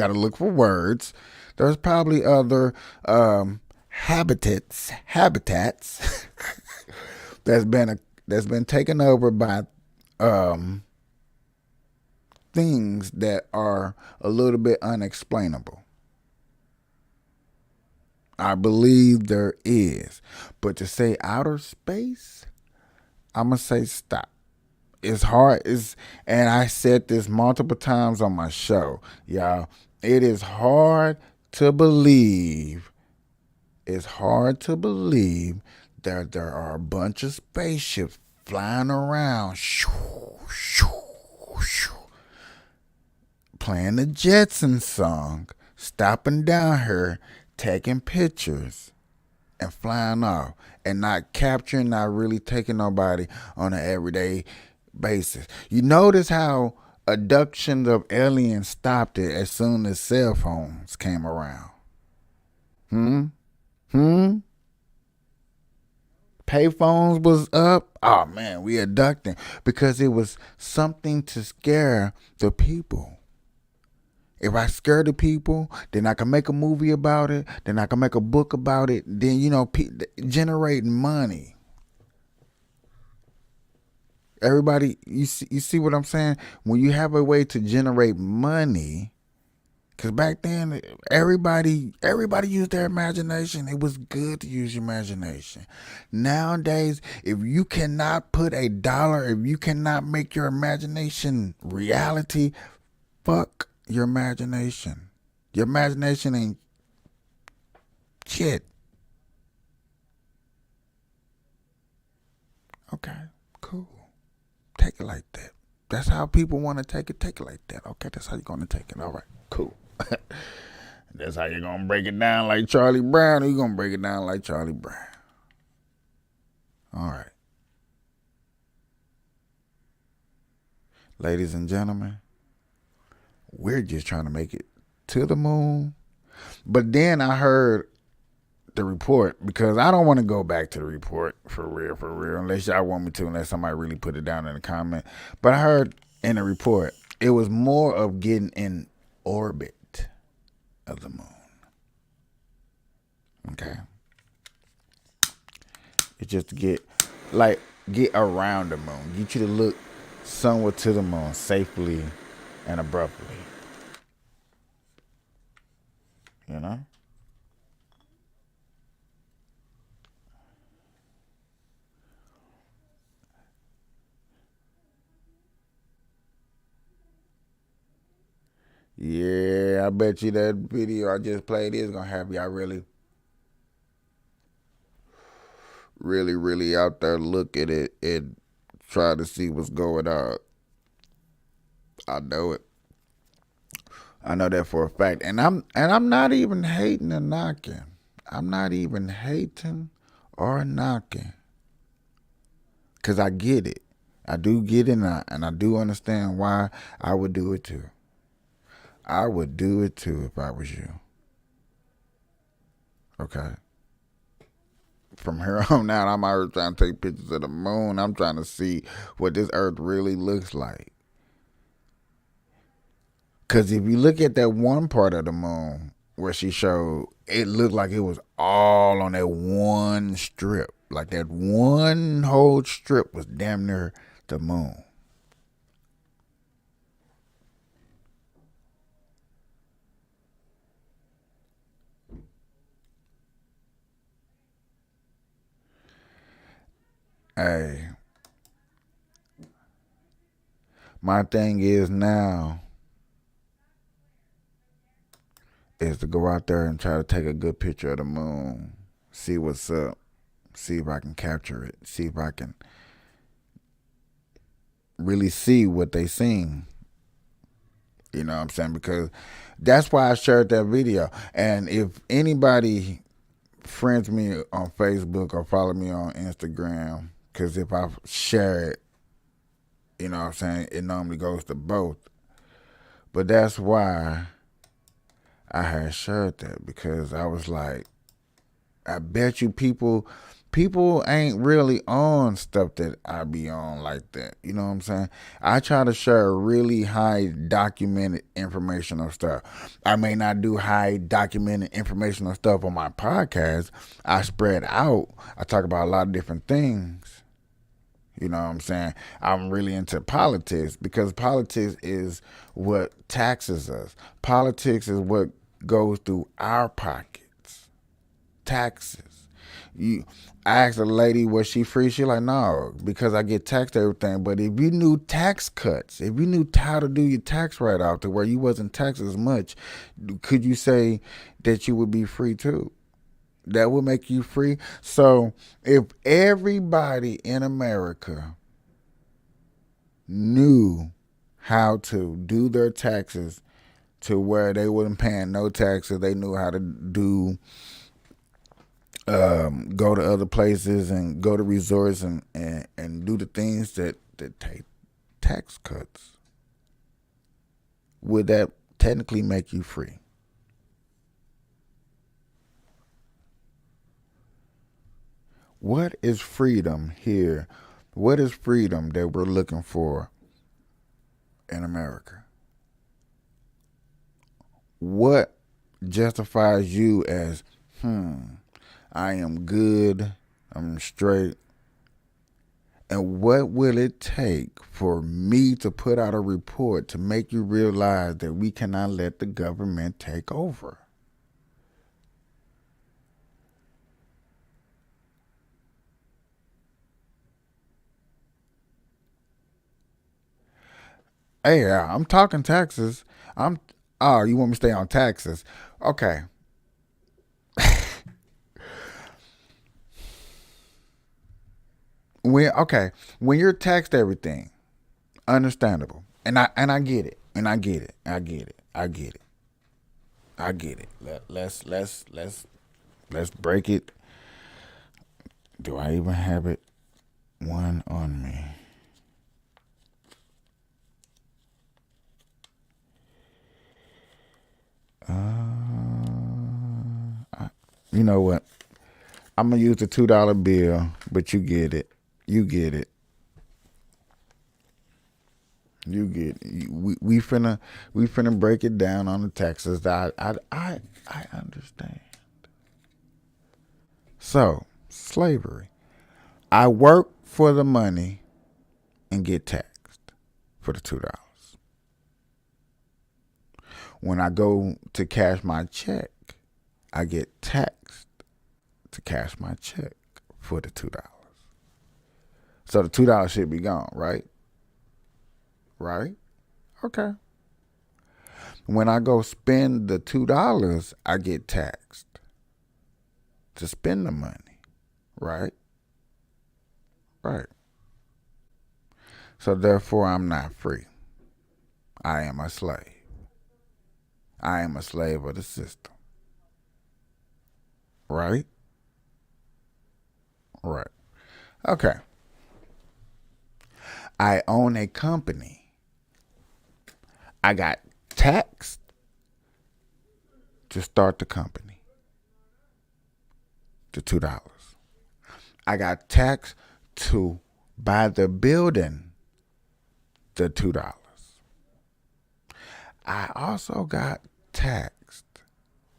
There's probably other habitats that's been taken over by things that are a little bit unexplainable. I believe there is. But to say outer space, I'm going to say stop. It's hard. And I said this multiple times on my show, y'all. It is hard to believe. It's hard to believe that there are a bunch of spaceships flying around, playing the Jetsons song, stopping down here, taking pictures, and flying off and not capturing, not really taking nobody on an everyday basis. You notice how abductions of aliens stopped it as soon as cell phones came around. Payphones was up. Oh man, we abducting because it was something to scare the people. If I scare the people, then I can make a movie about it. Then I can make a book about it. Then, generate money. Everybody, you see what I'm saying? When you have a way to generate money, because back then everybody used their imagination. It was good to use your imagination. Nowadays, if you cannot put a dollar, if you cannot make your imagination reality, fuck your imagination. Your imagination ain't shit. Okay, cool. Take it like that. That's how people want to take it. Take it like that. Okay, that's how you're going to take it. All right, cool. That's how you're going to break it down like Charlie Brown, or you're going to break it down like Charlie Brown. All right. Ladies and gentlemen, we're just trying to make it to the moon. But then I heard the report, because I don't want to go back to the report for real, unless y'all want me to, unless somebody really put it down in the comment. But I heard in the report, it was more of getting in orbit of the moon. Okay? It's just to get around the moon. Get you to look somewhat to the moon safely and abruptly. You know? Yeah, I bet you that video I just played is gonna have y'all really out there look at it and try to see what's going on. I know it. I know that for a fact. And I'm not even hating or knocking. I'm not even hating or knocking. 'Cause I get it. I do get it, and I do understand why I would do it too. I would do it too if I was you. Okay. From here on out, I'm already trying to take pictures of the moon. I'm trying to see what this earth really looks like. Because if you look at that one part of the moon where she showed, it looked like it was all on that one strip. Like that one whole strip was damn near the moon. Hey, my thing is now is to go out there and try to take a good picture of the moon, see what's up, see if I can capture it, see if I can really see what they seen. You know what I'm saying? Because that's why I shared that video. And if anybody friends me on Facebook or follow me on Instagram, because if I share it, you know what I'm saying, it normally goes to both. But that's why I had shared that, because I was like, I bet you people ain't really on stuff that I be on like that. You know what I'm saying? I try to share really high documented informational stuff. I may not do high documented informational stuff on my podcast. I spread out. I talk about a lot of different things. You know what I'm saying? I'm really into politics, because politics is what taxes us. Politics is what goes through our pockets. Taxes. I asked a lady, was she free? She like, no, because I get taxed everything. But if you knew tax cuts, if you knew how to do your tax write-off to where you wasn't taxed as much, could you say that you would be free too? That would make you free. So if everybody in America knew how to do their taxes to where they wouldn't pay no taxes, they knew how to do go to other places and go to resorts and do the things that take tax cuts, would that technically make you free? What is freedom here? What is freedom that we're looking for in America? What justifies you as, I am good, I'm straight? And what will it take for me to put out a report to make you realize that we cannot let the government take over? Hey, I'm talking taxes. You want me to stay on taxes? Okay. When you're taxed everything, understandable. And I get it. And I get it. I get it. I get it. I get it. Let's break it. Do I even have it one on me? You know what? I'm gonna use the $2 bill, but you get it. You get it. You get it. We finna break it down on the taxes. I understand. So, slavery. I work for the money and get taxed for the $2. When I go to cash my check, I get taxed to cash my check for the $2. So the $2 should be gone, right? Right? Okay. When I go spend the $2, I get taxed to spend the money, right? Right. So therefore, I'm not free. I am a slave. I am a slave of the system. Right? Right. Okay. I own a company. I got taxed to start the company. The $2. I got taxed to buy the building. The $2. I also got taxed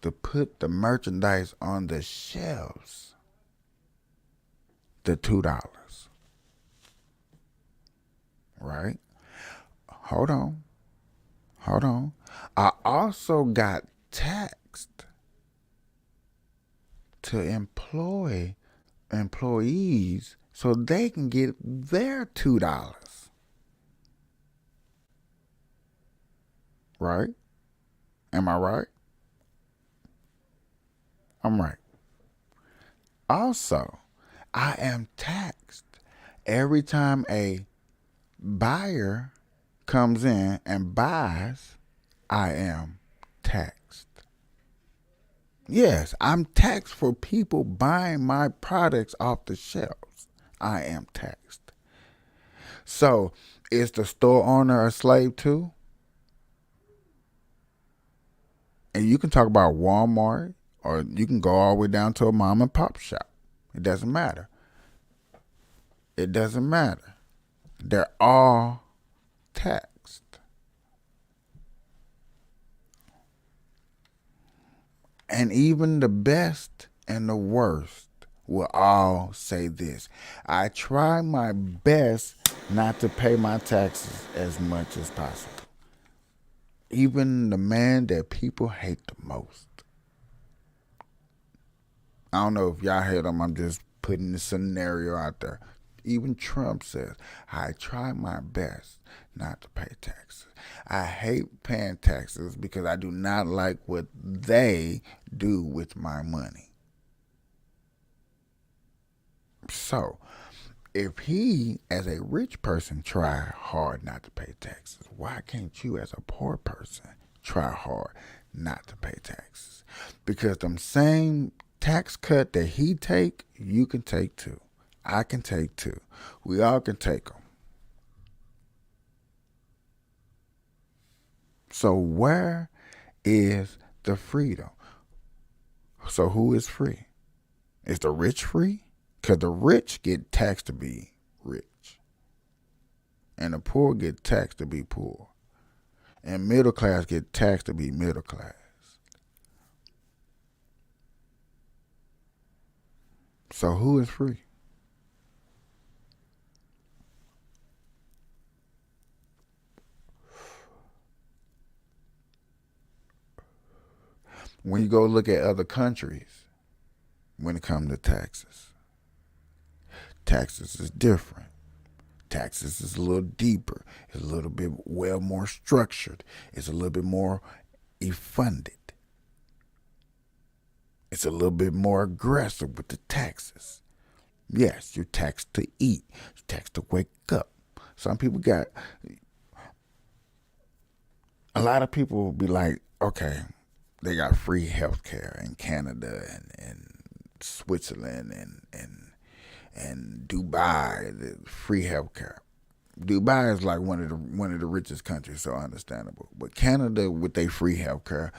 to put the merchandise on the shelves. The $2. Right? Hold on. I also got taxed to employ employees so they can get their $2. Right? Am I right? I'm right. Also, I am taxed every time a buyer comes in and buys. I am taxed. Yes, I'm taxed for people buying my products off the shelves. I am taxed. So, is the store owner a slave too? And you can talk about Walmart, or you can go all the way down to a mom and pop shop. It doesn't matter. It doesn't matter. They're all taxed. And even the best and the worst will all say this: I try my best not to pay my taxes as much as possible. Even the man that people hate the most. I don't know if y'all heard him. I'm just putting the scenario out there. Even Trump says, I try my best not to pay taxes. I hate paying taxes because I do not like what they do with my money. So, if he, as a rich person, try hard not to pay taxes, why can't you, as a poor person, try hard not to pay taxes? Because them same tax cut that he take, you can take too. I can take too. We all can take them. So where is the freedom? So who is free? Is the rich free? Because the rich get taxed to be rich. And the poor get taxed to be poor. And middle class get taxed to be middle class. So who is free? When you go look at other countries, when it comes to taxes is different. Taxes is a little deeper. It's a little bit more structured. It's a little bit more funded. It's a little bit more aggressive with the taxes. Yes, you're taxed to eat. You're taxed to wake up. Some people got... A lot of people will be like, okay, they got free health care in Canada and Switzerland and Dubai, the free health care. Dubai is like one of the richest countries, so understandable. But Canada, with their free health care,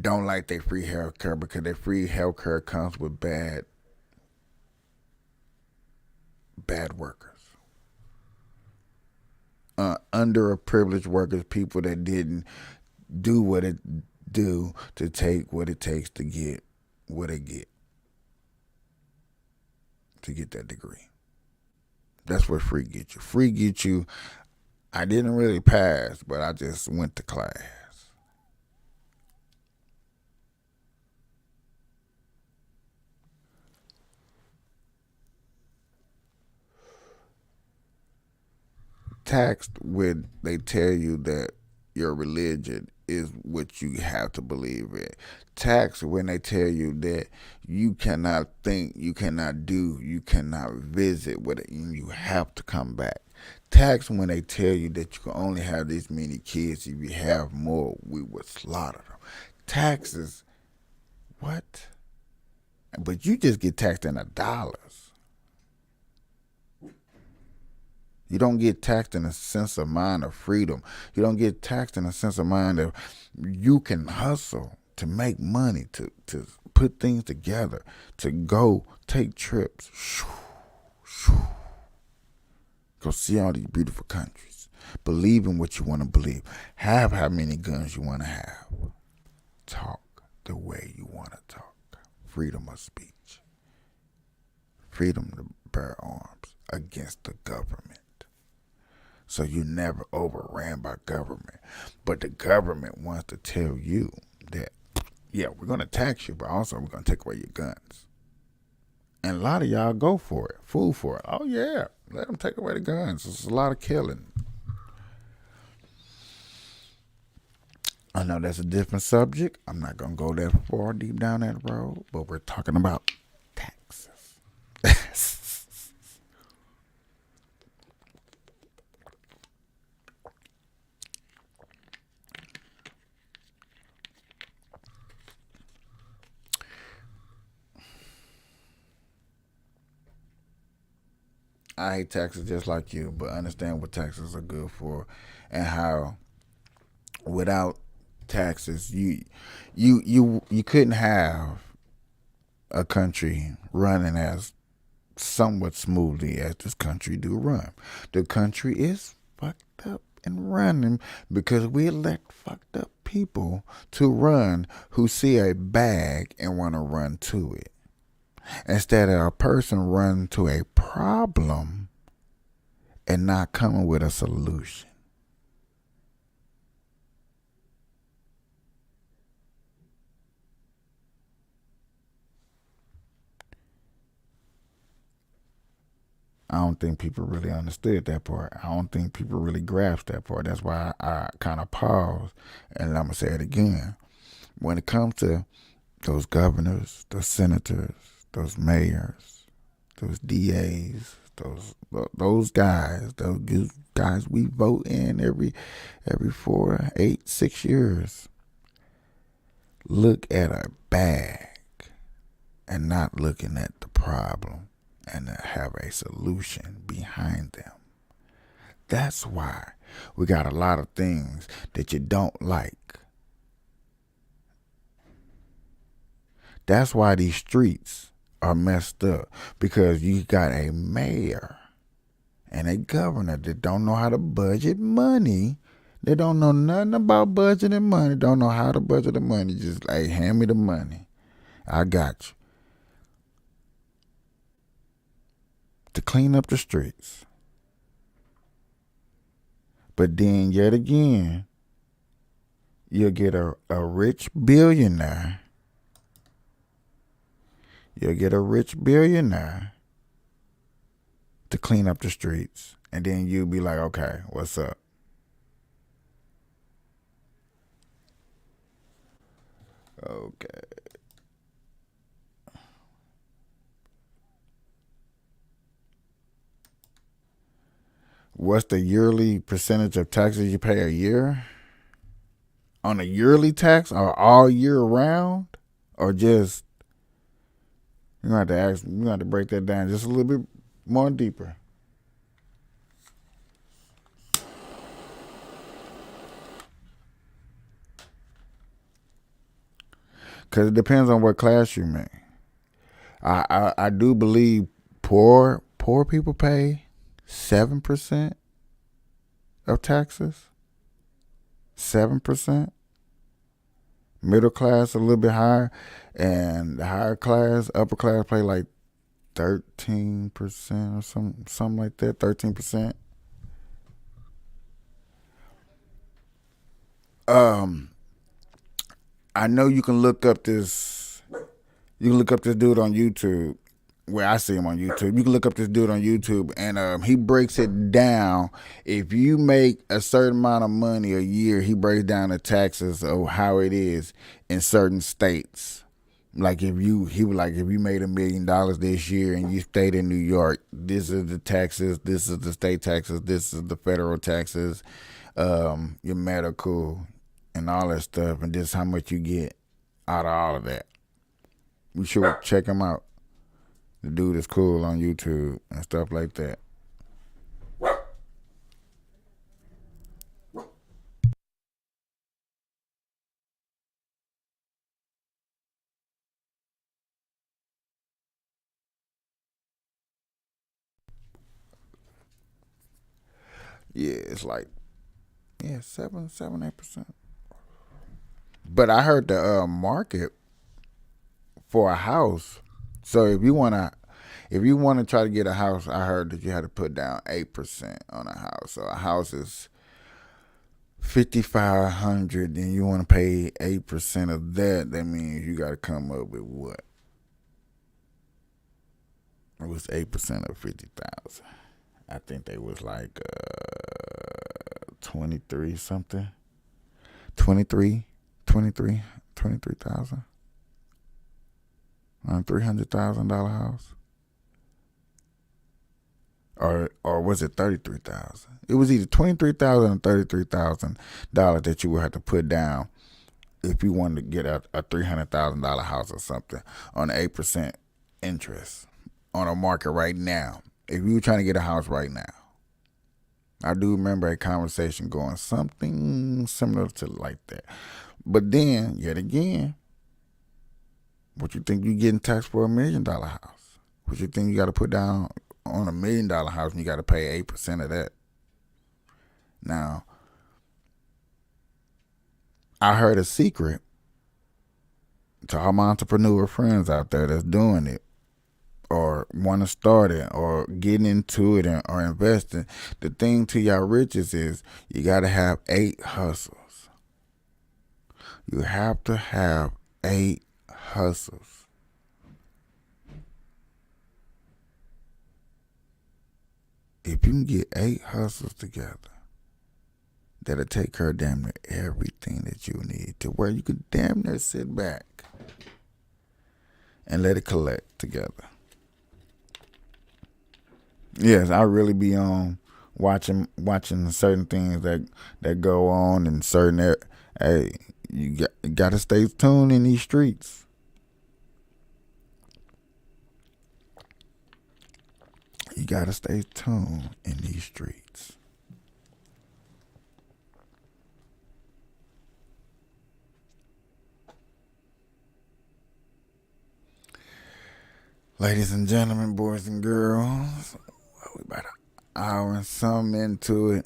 don't like their free health care because their free health care comes with bad workers. Underprivileged workers, people that didn't do what it do to take what it takes to get what they get, to get that degree. That's what free get you. Free get you, I didn't really pass, but I just went to class. Taxed when they tell you that your religion is what you have to believe in. Taxed when they tell you that you cannot think, you cannot do, you cannot visit with it, and you have to come back. Taxed when they tell you that you can only have this many kids. If you have more, we would slaughter them. Taxes, what? But you just get taxed in the dollars. You don't get taxed in a sense of mind of freedom. You don't get taxed in a sense of mind of you can hustle to make money, to put things together, to go take trips. Go see all these beautiful countries. Believe in what you want to believe. Have how many guns you want to have. Talk the way you want to talk. Freedom of speech. Freedom to bear arms against the government. So you're never overran by government. But the government wants to tell you that, yeah, we're going to tax you, but also we're going to take away your guns. And a lot of y'all go for it, fool for it. Oh, yeah, let them take away the guns. There's a lot of killing. I know that's a different subject. I'm not going to go that far deep down that road, but we're talking about taxes. I hate taxes just like you, but understand what taxes are good for and how without taxes you couldn't have a country running as somewhat smoothly as this country do run. The country is fucked up and running because we elect fucked up people to run who see a bag and want to run to it. Instead of a person running to a problem and not coming with a solution. I don't think people really understood that part. I don't think people really grasped that part. That's why I kind of paused, and I'm going to say it again. When it comes to those governors, those senators, those mayors, those DAs, those guys we vote in every 4, 8, 6 years. Look at a bag and not looking at the problem and to have a solution behind them. That's why we got a lot of things that you don't like. That's why these streets are messed up, because you got a mayor and a governor that don't know how to budget money. They don't know nothing about budgeting money, don't know how to budget the money. Just like, hand me the money. I got you. To clean up the streets. But then yet again, you'll get a rich billionaire. You'll get a rich billionaire to clean up the streets. And then you'll be like, okay, what's up? Okay. What's the yearly percentage of taxes you pay a year? On a yearly tax, or all year round? Or just, you're going to have to ask, you're going to have to break that down just a little bit more deeper. Because it depends on what class you make. I do believe poor people pay 7% of taxes. 7%. Middle class a little bit higher, and the higher class, upper class, pay like 13% or something like that. 13%. I know you can look up this. You can look up this dude on YouTube. Where I see him on YouTube. You can look up this dude on YouTube, and he breaks it down. If you make a certain amount of money a year, he breaks down the taxes of how it is in certain states. Like if you made $1 million this year and you stayed in New York, this is the taxes, this is the state taxes, this is the federal taxes, your medical and all that stuff, and this is how much you get out of all of that. You should check him out. The dude is cool on YouTube and stuff like that. Yeah, it's like 7-8%. But I heard the market for a house. So if you wanna try to get a house, I heard that you had to put down 8% on a house. So a house is $5,500, and you want to pay 8% of that. That means you got to come up with what? It was 8% of 50,000. I think they was like 23 something. 23,000. On a $300,000 house, or was it 33,000? It was either 23,000 or $33,000 that you would have to put down if you wanted to get a $300,000 house or something on 8% interest on a market right now. If you were trying to get a house right now, I do remember a conversation going something similar to like that. But then, yet again, what you think you getting taxed for $1 million house? What you think you got to put down on $1 million house, and you got to pay 8% of that? Now, I heard a secret to all my entrepreneur friends out there that's doing it, or want to start it, or getting into it, or investing. The thing to y'all riches is you got to have 8 hustles. You have to have 8 hustles. If you can get 8 hustles together, that'll take care of damn near everything that you need, to where you can damn near sit back and let it collect together. Yes, I really be on watching certain things that go on in certain hey, you got to stay tuned in these streets. gotta stay tuned in these streets. Ladies and gentlemen, boys and girls, we about an hour and something into it.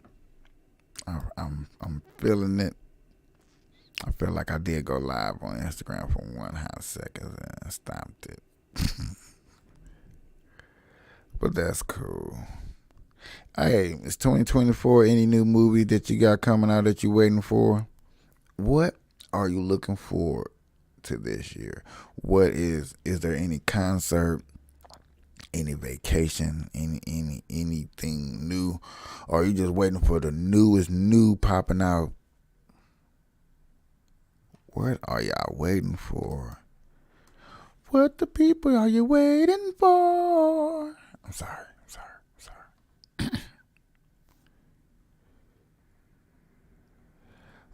I'm feeling it. I feel like I did go live on Instagram for 1 hot second and stopped it. But that's cool. Hey, it's 2024. Any new movie that you got coming out that you're waiting for? What are you looking forward to this year? What is there any concert, any vacation, anything new? Or are you just waiting for the newest new popping out? What are y'all waiting for? What the people are you waiting for? I'm sorry.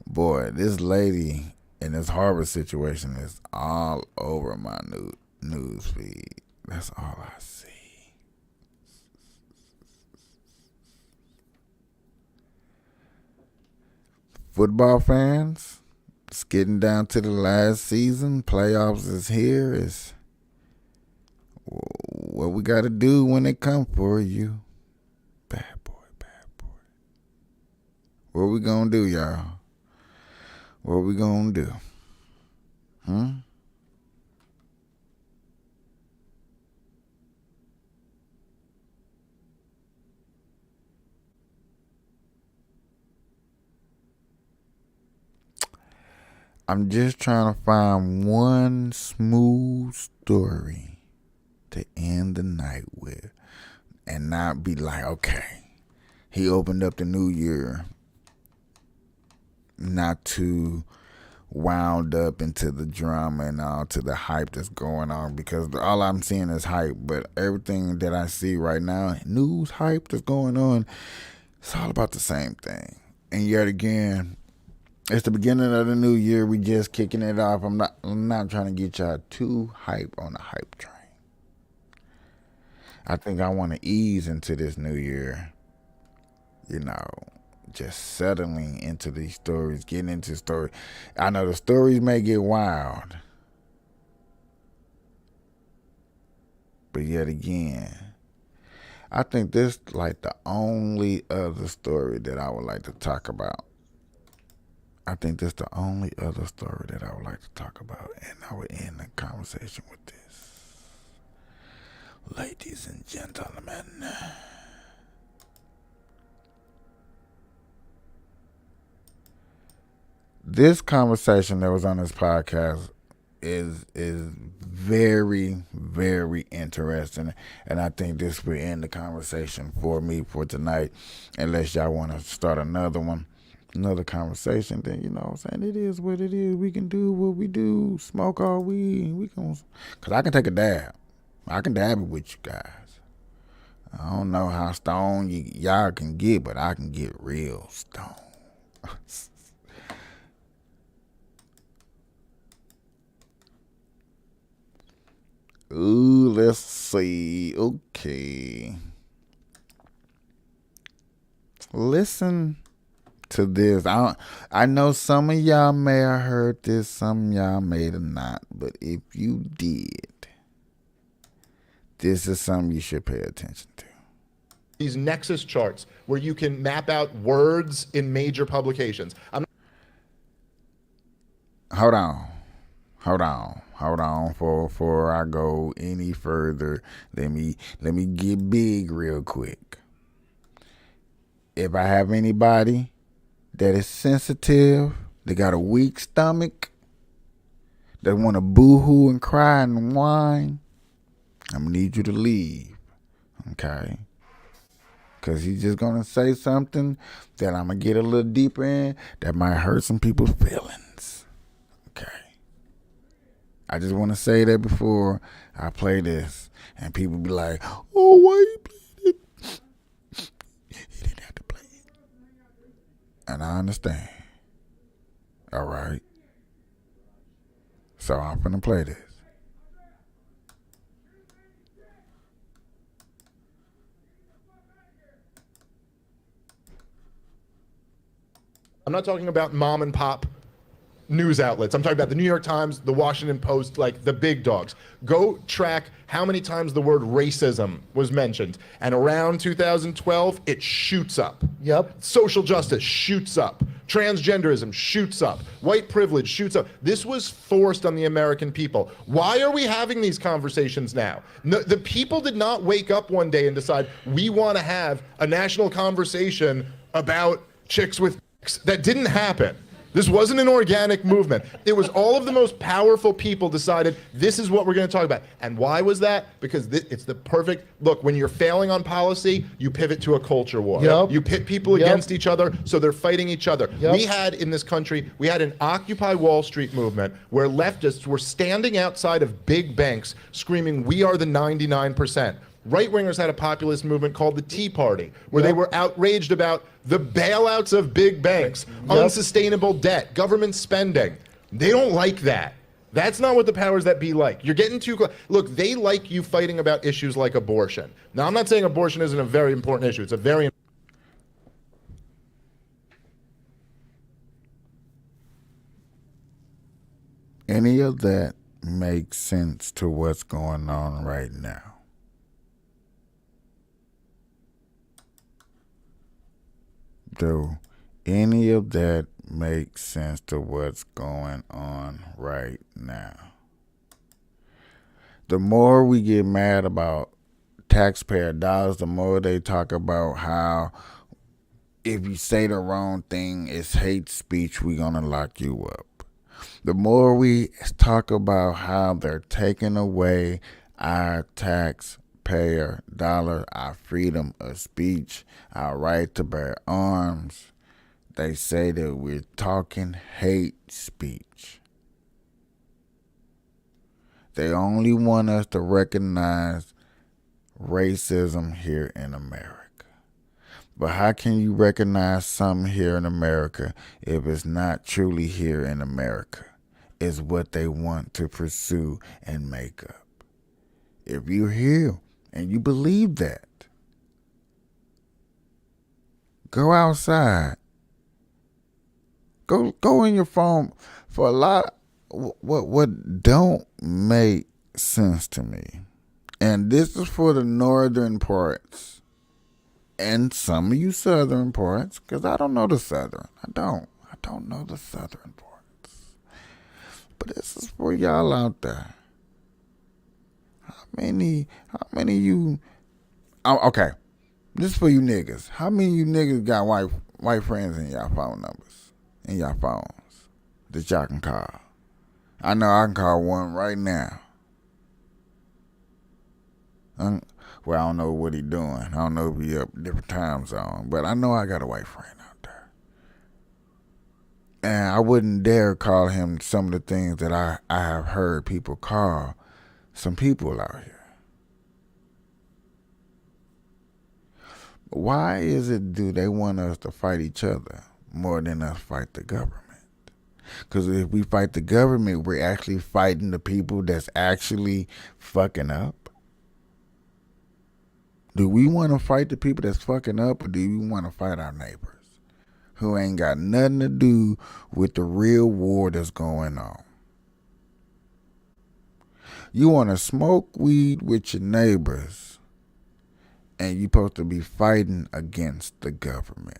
Boy, this lady in this Harvard situation is all over my news feed. That's all I see. Football fans, it's getting down to the last season. Playoffs is here. It's what we got to do when they come for you. Bad boy. What we gonna do, y'all? What we gonna do? I'm just trying to find one smooth story to end the night with and not be like, okay, he opened up the new year not too wound up into the drama and all to the hype that's going on, because all I'm seeing is hype. But everything that I see right now, news hype that's going on, it's all about the same thing. And yet again, it's the beginning of the new year. We just kicking it off. I'm not trying to get y'all too hype on the hype train. I think I want to ease into this new year, just settling into these stories, getting into stories. I know the stories may get wild, but yet again, I think this like the only other story that I would like to talk about. I think this the only other story that I would like to talk about, and I would end the conversation with this. Ladies and gentlemen, this conversation that was on this podcast is very, very interesting, and I think this will end the conversation for me for tonight. Unless y'all want to start another conversation, then you know what I'm saying, it is what it is. We can do what we do, smoke all weed. Cause I can take a dab. I can dab it with you guys. I don't know how stoned y'all can get, but I can get real stoned. Ooh, let's see. Okay. Listen to this. I know some of y'all may have heard this, some of y'all may have not, but if you did, this is something you should pay attention to. These nexus charts where you can map out words in major publications. Hold on. Before I go any further, let me get big real quick. If I have anybody that is sensitive, they got a weak stomach, that want to boo-hoo and cry and whine, I'm going to need you to leave, okay? Because he's just going to say something that I'm going to get a little deeper in that might hurt some people's feelings, okay? I just want to say that before I play this, and people be like, oh, why you played it? He didn't have to play it. And I understand. All right. So I'm finna play this. I'm not talking about mom and pop news outlets. I'm talking about the New York Times, the Washington Post, like the big dogs. Go track how many times the word racism was mentioned. And around 2012, it shoots up. Yep. Social justice shoots up. Transgenderism shoots up. White privilege shoots up. This was forced on the American people. Why are we having these conversations now? No, the people did not wake up one day and decide we want to have a national conversation about chicks with dicks. That didn't happen. This wasn't an organic movement. It was all of the most powerful people decided this is what we're going to talk about. And why was that? Because it's the perfect, look, when you're failing on policy, you pivot to a culture war. Yep. You pit people against each other, so they're fighting each other. Yep. We had in this country, we had an Occupy Wall Street movement where leftists were standing outside of big banks screaming, we are the 99%. Right-wingers had a populist movement called the Tea Party, where they were outraged about the bailouts of big banks, unsustainable debt, government spending. They don't like that. That's not what the powers that be like. You're getting too close. Look, they like you fighting about issues like abortion. Now, I'm not saying abortion isn't a very important issue. It's a very Any of that makes sense to what's going on right now? Do any of that make sense to what's going on right now? The more we get mad about taxpayer dollars, the more they talk about how if you say the wrong thing, it's hate speech, we're going to lock you up. The more we talk about how they're taking away our taxpayer dollar, our freedom of speech, our right to bear arms, they say that we're talking hate speech. They only want us to recognize racism here in America. But how can you recognize something here in America if it's not truly here in America? It's what they want to pursue and make up. If you're here and you believe that, go outside. Go in your phone. For a lot of what don't make sense to me, and this is for the northern parts and some of you southern parts, because I don't know the southern. I don't know the southern parts. But this is for y'all out there. How many you, okay, this is for you niggas. How many of you niggas got white friends in y'all phone numbers, in y'all phones, that y'all can call? I know I can call one right now. Well, I don't know what he doing. I don't know if he up different time zone, but I know I got a white friend out there. And I wouldn't dare call him some of the things that I have heard people call some people out here. Why is it do they want us to fight each other more than us fight the government? Because if we fight the government, we're actually fighting the people that's actually fucking up. Do we want to fight the people that's fucking up, or do we want to fight our neighbors who ain't got nothing to do with the real war that's going on? You want to smoke weed with your neighbors, and you're supposed to be fighting against the government.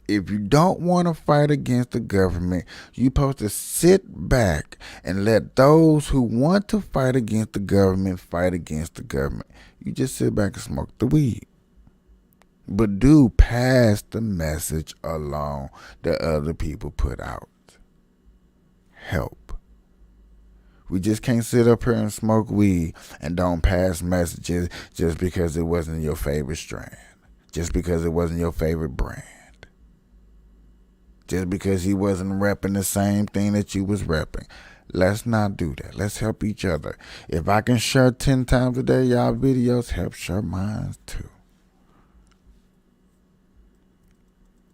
If you don't want to fight against the government, you're supposed to sit back and let those who want to fight against the government fight against the government. You just sit back and smoke the weed. But do pass the message along that other people put out. Help. We just can't sit up here and smoke weed and don't pass messages just because it wasn't your favorite strand. Just because it wasn't your favorite brand. Just because he wasn't repping the same thing that you was repping. Let's not do that. Let's help each other. If I can share 10 times a day y'all videos, help share mine too.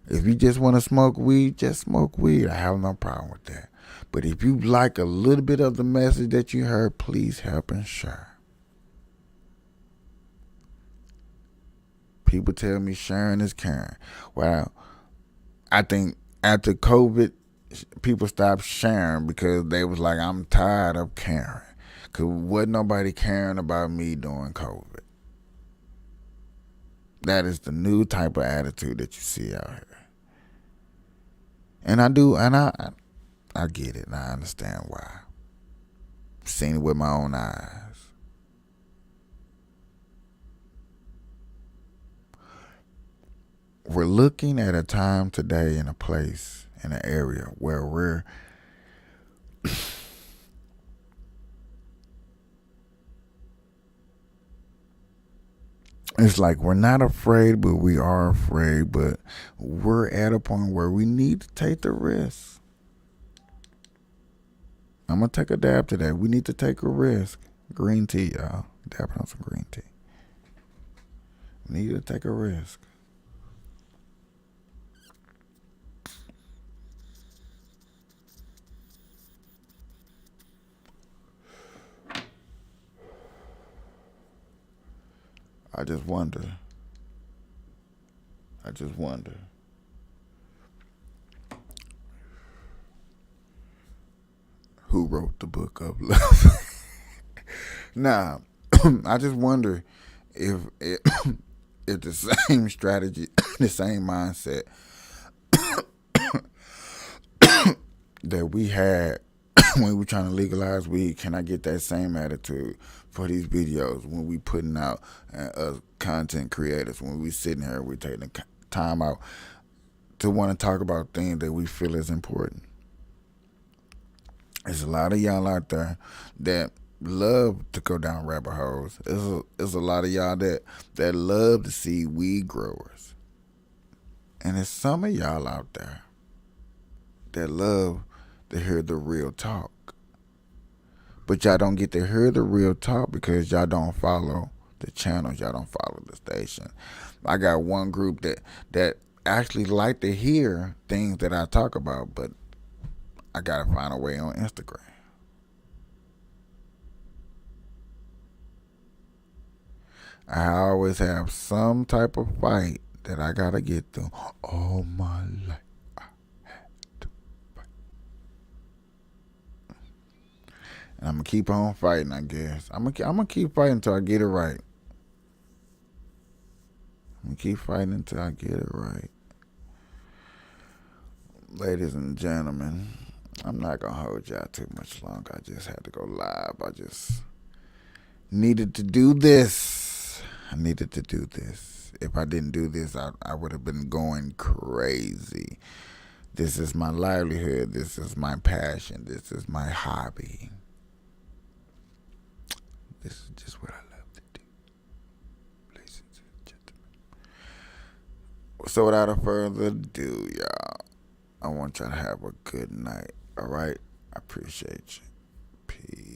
If you just want to smoke weed, just smoke weed. I have no problem with that. But if you like a little bit of the message that you heard, please help and share. People tell me sharing is caring. Well, I think after COVID, people stopped sharing because they was like, I'm tired of caring. Because wasn't nobody caring about me during COVID. That is the new type of attitude that you see out here. And I get it, and I understand why. I've seen it with my own eyes. We're looking at a time today in a place, in an area where we're it's like we're not afraid, but we are afraid, but we're at a point where we need to take the risk. I'm going to take a dab today. We need to take a risk. Green tea, y'all. Dabbing on some green tea. We need to take a risk. I just wonder. Who wrote the book of love? Nah, I just wonder if the same strategy, the same mindset that we had when we were trying to legalize weed, can I get that same attitude for these videos when we putting out content creators, when we sitting here, we taking the time out to want to talk about things that we feel is important. There's a lot of y'all out there that love to go down rabbit holes. There's a lot of y'all that love to see weed growers. And there's some of y'all out there that love to hear the real talk. But y'all don't get to hear the real talk because y'all don't follow the channels. Y'all don't follow the station. I got one group that actually like to hear things that I talk about, but I got to find a way on Instagram. I always have some type of fight that I got to get through. All my life. And I'm going to keep on fighting, I guess. I'm gonna keep fighting until I get it right. I'm going to keep fighting until I get it right. Ladies and gentlemen, I'm not going to hold y'all too much longer. I just had to go live. I just needed to do this. If I didn't do this, I would have been going crazy. This is my livelihood. This is my passion. This is my hobby. This is just what I love to do, ladies and gentlemen. So without further ado, y'all, I want y'all to have a good night, all right? I appreciate you. Peace.